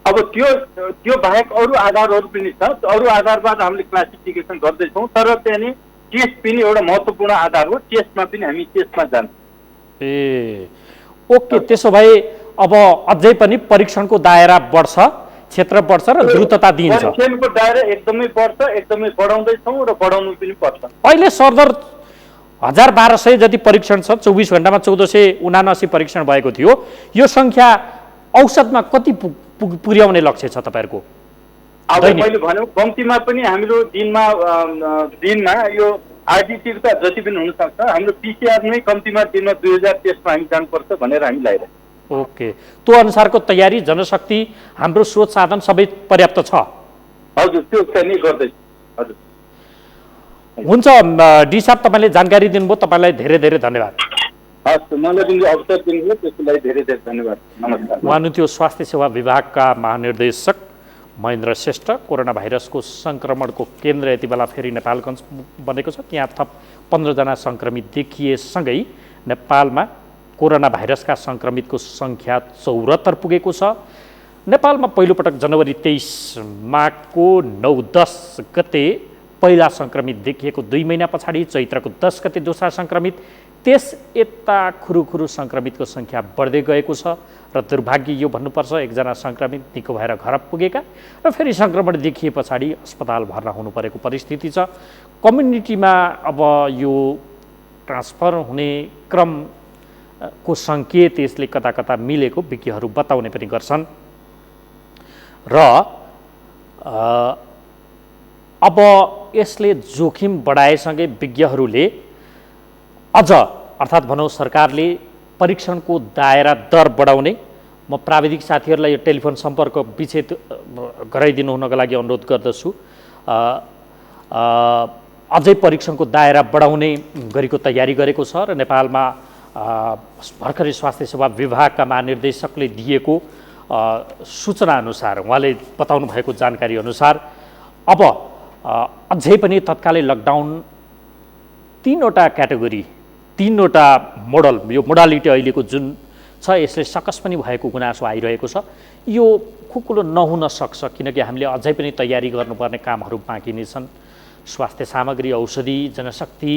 अब त्यो बाहेक अरू आधारहरू पनि छ, अरू आधारबाट हामीले क्लासिफिकेसन गर्दैछौँ, तर चाहिँ टेस्ट पनि एउटा महत्त्वपूर्ण आधार हो, टेस्टमा पनि हामी टेस्टमा जान्छौँ। ए ओके, त्यसो भए अब अझै पनि परीक्षणको दायरा बढ्छ, क्षेत्र बढ्छ र द्रुतता दिइन्छ। परीक्षणको दायरा एकदमै बढ्छ, एकदमै बढाउँदैछौँ र बढाउनु पनि पर्छ। अहिले सरदर 1,200 जति परीक्षण छ, 24 घण्टामा 1,479 परीक्षण भएको थियो। यो सङ्ख्या औसतमा कति पुर्याउने लक्ष्य छ तपाईँहरूको? अब मैले भन्यो कम्तीमा पनि हाम्रो दिनमा यो आरडिटीका जति पनि हुनसक्छ, हाम्रो पिसिआर नै कम्तीमा दिनमा 2,000 टेस्टमा हामी जानुपर्छ भनेर हामी लागिरहेको। ओके, त्यो अनुसारको तयारी, जनशक्ति, हाम्रो स्रोत साधन सबै पर्याप्त छ? हजुर, त्यो चाहिँ गर्दैछ। हजुर, हुन्छ डी साहब, तपाईँले जानकारी दिनुभयो, तपाईँलाई धेरै धेरै धन्यवाद। हस्, मलाई जुन अवसर दिनुभयो त्यसको लागि धेरै धेरै धन्यवाद। नमस्कार। उहाँ हुनुहुन्थ्यो स्वास्थ्य सेवा विभागका महानिर्देशक महेन्द्र श्रेष्ठ। कोरोना भाइरसको सङ्क्रमणको केन्द्र यति बेला फेरि नेपालगञ्ज बनेको छ। त्यहाँ थप 15 जना सङ्क्रमित देखिएसँगै नेपालमा कोरोना भाइरसका सङ्क्रमितको सङ्ख्या 74 पुगेको छ। नेपालमा पहिलोपटक जनवरी 23 को 9-10 गते पहिला सङ्क्रमित देखिएको 2 महिना पछाडि चैत्रको 10 गते दोस्रा सङ्क्रमित, त्यस यता खुरुखुरु सङ्क्रमितको सङ्ख्या बढ्दै गएको छ। र दुर्भाग्य यो भन्नुपर्छ, 1 जना सङ्क्रमित निको भएर घर पुगेका र फेरि सङ्क्रमण देखिए पछाडि अस्पताल भर्ना हुनु परेको परिस्थिति छ। कम्युनिटीमा अब यो ट्रान्सफर हुने क्रमको सङ्केत यसले कता कता मिलेको विज्ञहरू बताउने पनि गर्छन्। र अब यसले जोखिम बढाएसँगै विज्ञहरूले अझ अर्थात् भनौँ सरकारले परीक्षणको दायरा दर बढाउने, म प्राविधिक साथीहरूलाई यो टेलिफोन सम्पर्क विच्छेद गराइदिनु हुनको लागि अनुरोध गर्दछु। अझै परीक्षणको दायरा बढाउने गरीको तयारी गरेको छ र नेपालमा भर्खरै स्वास्थ्य सेवा विभागका महानिर्देशकले दिएको सूचना अनुसार, उहाँले बताउनु भएको जानकारी अनुसार अब अझै पनि तत्कालै लकडाउन 3वटा क्याटेगोरी, 3वटा मोडल, यो मोडालिटी अहिलेको जुन छ यसले सकस पनि भएको गुनासो आइरहेको छ। यो खुकुलो नहुन सक्छ किनकि हामीले अझै पनि तयारी गर्नुपर्ने कामहरू बाँकी नै छन्। स्वास्थ्य सामग्री, औषधि, जनशक्ति,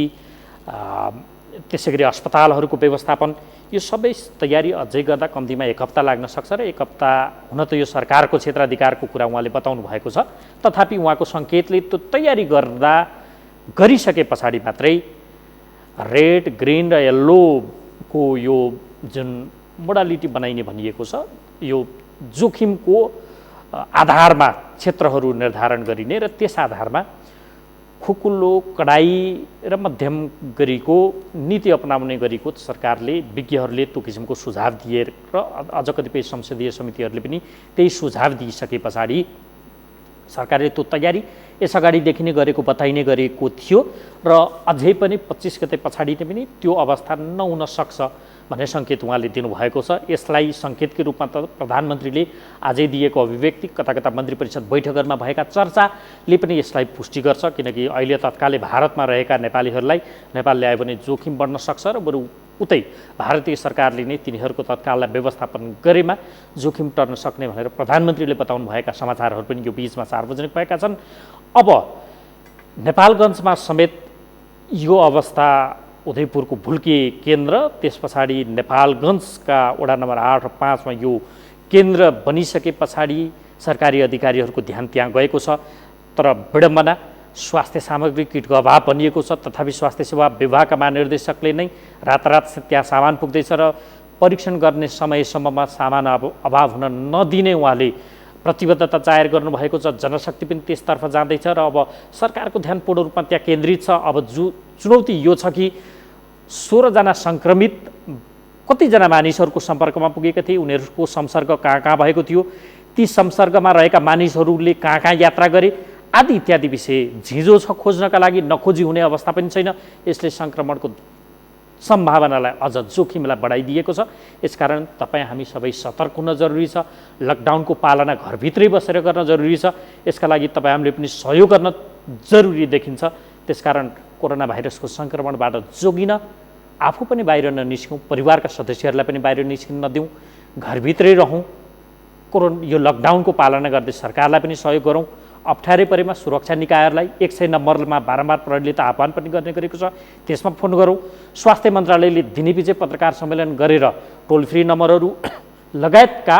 त्यसै गरी अस्पतालहरूको व्यवस्थापन, यो सबै तयारी अझै गर्दा कम्तीमा 1 हप्ता लाग्न सक्छ र 1 हप्ता हुन त यो सरकारको क्षेत्राधिकारको कुरा उहाँले बताउनु भएको छ। तथापि उहाँको सङ्केतले त्यो तयारी गरिसके पछाडि मात्रै रेड, ग्रिन र येल्लोको यो जुन मोडालिटी बनाइने भनिएको छ, यो जोखिमको आधारमा क्षेत्रहरू निर्धारण गरिने र त्यस आधारमा खुकुलो, कडाई र मध्यम गरीको नीति अपनाउने गरीको सरकारले, विज्ञहरूले त्यो किसिमको सुझाव दिए र अझ कतिपय संसदीय समितिहरूले पनि त्यही सुझाव दिइसके पछाडि सरकारले त्यो तयारी यसअगाडिदेखि नै गरेको बताइने गरेको थियो र अझै पनि 25 गते पछाडि नै पनि त्यो अवस्था नहुन सक्छ भन्ने सङ्केत उहाँले दिनुभएको छ। यसलाई सङ्केतकै रूपमा त प्रधानमन्त्रीले आजै दिएको अभिव्यक्ति, कता कता मन्त्री परिषद बैठकहरूमा भएका चर्चाले पनि यसलाई पुष्टि गर्छ, किनकि अहिले तत्कालै भारतमा रहेका नेपालीहरूलाई नेपाल ल्यायो भने जोखिम बढ्न सक्छ र बरु उतै भारतीय सरकारले नै तिनीहरूको तत्काललाई व्यवस्थापन गरेमा जोखिम टर्न सक्ने भनेर प्रधानमन्त्रीले बताउनु भएका समाचारहरू पनि यो बीचमा सार्वजनिक भएका छन्। अब नेपालगञ्जमा समेत यो अवस्था, उदयपुरको भुल्की केन्द्र, त्यस पछाडि नेपालगञ्जका वडा नम्बर 8 र 5 मा यो केन्द्र बनिसके पछाडि सरकारी अधिकारीहरूको ध्यान त्यहाँ गएको छ। तर विडम्बना, स्वास्थ्य सामग्री किटको अभाव भनिएको छ, तथापि स्वास्थ्य सेवा विभागका महानिर्देशकले नै रातारात त्यहाँ सामान पुग्दैछ र परीक्षण गर्ने समयसम्ममा सामान अभाव हुन नदिने उहाँले प्रतिबद्धता जाहेर गर्नुभएको छ। जनशक्ति पनि त्यसतर्फ जाँदैछ र अब सरकारको ध्यान पूर्ण रूपमा त्यहाँ केन्द्रित छ। अब चुनौती यो छ कि 16 जना सङ्क्रमित कतिजना मानिसहरूको सम्पर्कमा पुगेका थिए, उनीहरूको संसर्ग कहाँ कहाँ भएको थियो, ती संसर्गमा रहेका मानिसहरूले कहाँ कहाँ यात्रा गरे आदि इत्यादि विषय झिँजो छ खोज्नका लागि, नखोजी हुने अवस्था पनि छैन। यसले सङ्क्रमणको सम्भावनालाई अझ जोखिमलाई बढाइदिएको छ। यसकारण तपाईँ हामी सबै सतर्क हुन जरुरी छ। लकडाउनको पालना घरभित्रै बसेर गर्न जरुरी छ। यसका लागि तपाईँ हामीले पनि सहयोग गर्न जरुरी देखिन्छ। त्यसकारण कोरोना भाइरसको सङ्क्रमणबाट जोगिन आफू पनि बाहिर ननिस्कौँ, परिवारका सदस्यहरूलाई पनि बाहिर निस्किन नदिउँ, घरभित्रै रहौँ, यो लकडाउनको पालना गर्दै सरकारलाई पनि सहयोग गरौँ। अप्ठ्यारै परेमा सुरक्षा निकायहरूलाई 100 नम्बरमा बारम्बार प्रहरीले त आह्वान पनि गर्ने गरेको छ, त्यसमा फोन गरौँ। स्वास्थ्य मन्त्रालयले दिनैपिछे पत्रकार सम्मेलन गरेर टोल फ्री नम्बरहरू लगायतका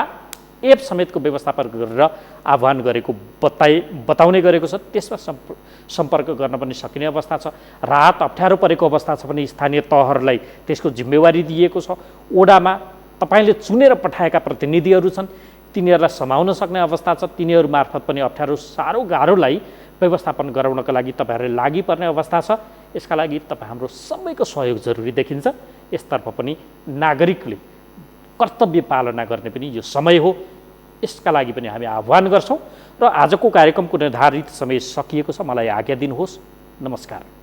एप समेतको व्यवस्थापन गरेर आह्वान गरेको बताउने गरेको छ। त्यसमा सम्पर्क गर्न पनि सकिने अवस्था छ। राहत अप्ठ्यारो परेको अवस्था छ भने स्थानीय तहहरूलाई त्यसको जिम्मेवारी दिएको छ। ओडामा तपाईँले चुनेर पठाएका प्रतिनिधिहरू छन्, तिनीहरूलाई समाउन सक्ने अवस्था छ। तिनीहरू मार्फत पनि अप्ठ्यारो साह्रो गाह्रोलाई व्यवस्थापन गराउनका लागि तपाईँहरूले लागि पर्ने अवस्था छ। यसका लागि तपाईँ हाम्रो सबैको सहयोग जरुरी देखिन्छ। यसतर्फ पनि नागरिकले कर्तव्य पालना गर्ने पनि यो समय हो। यसका लागि पनि हामी आह्वान गर्छौँ र आजको कार्यक्रमको निर्धारित समय सकिएको छ। मलाई आज्ञा दिनुहोस्। नमस्कार।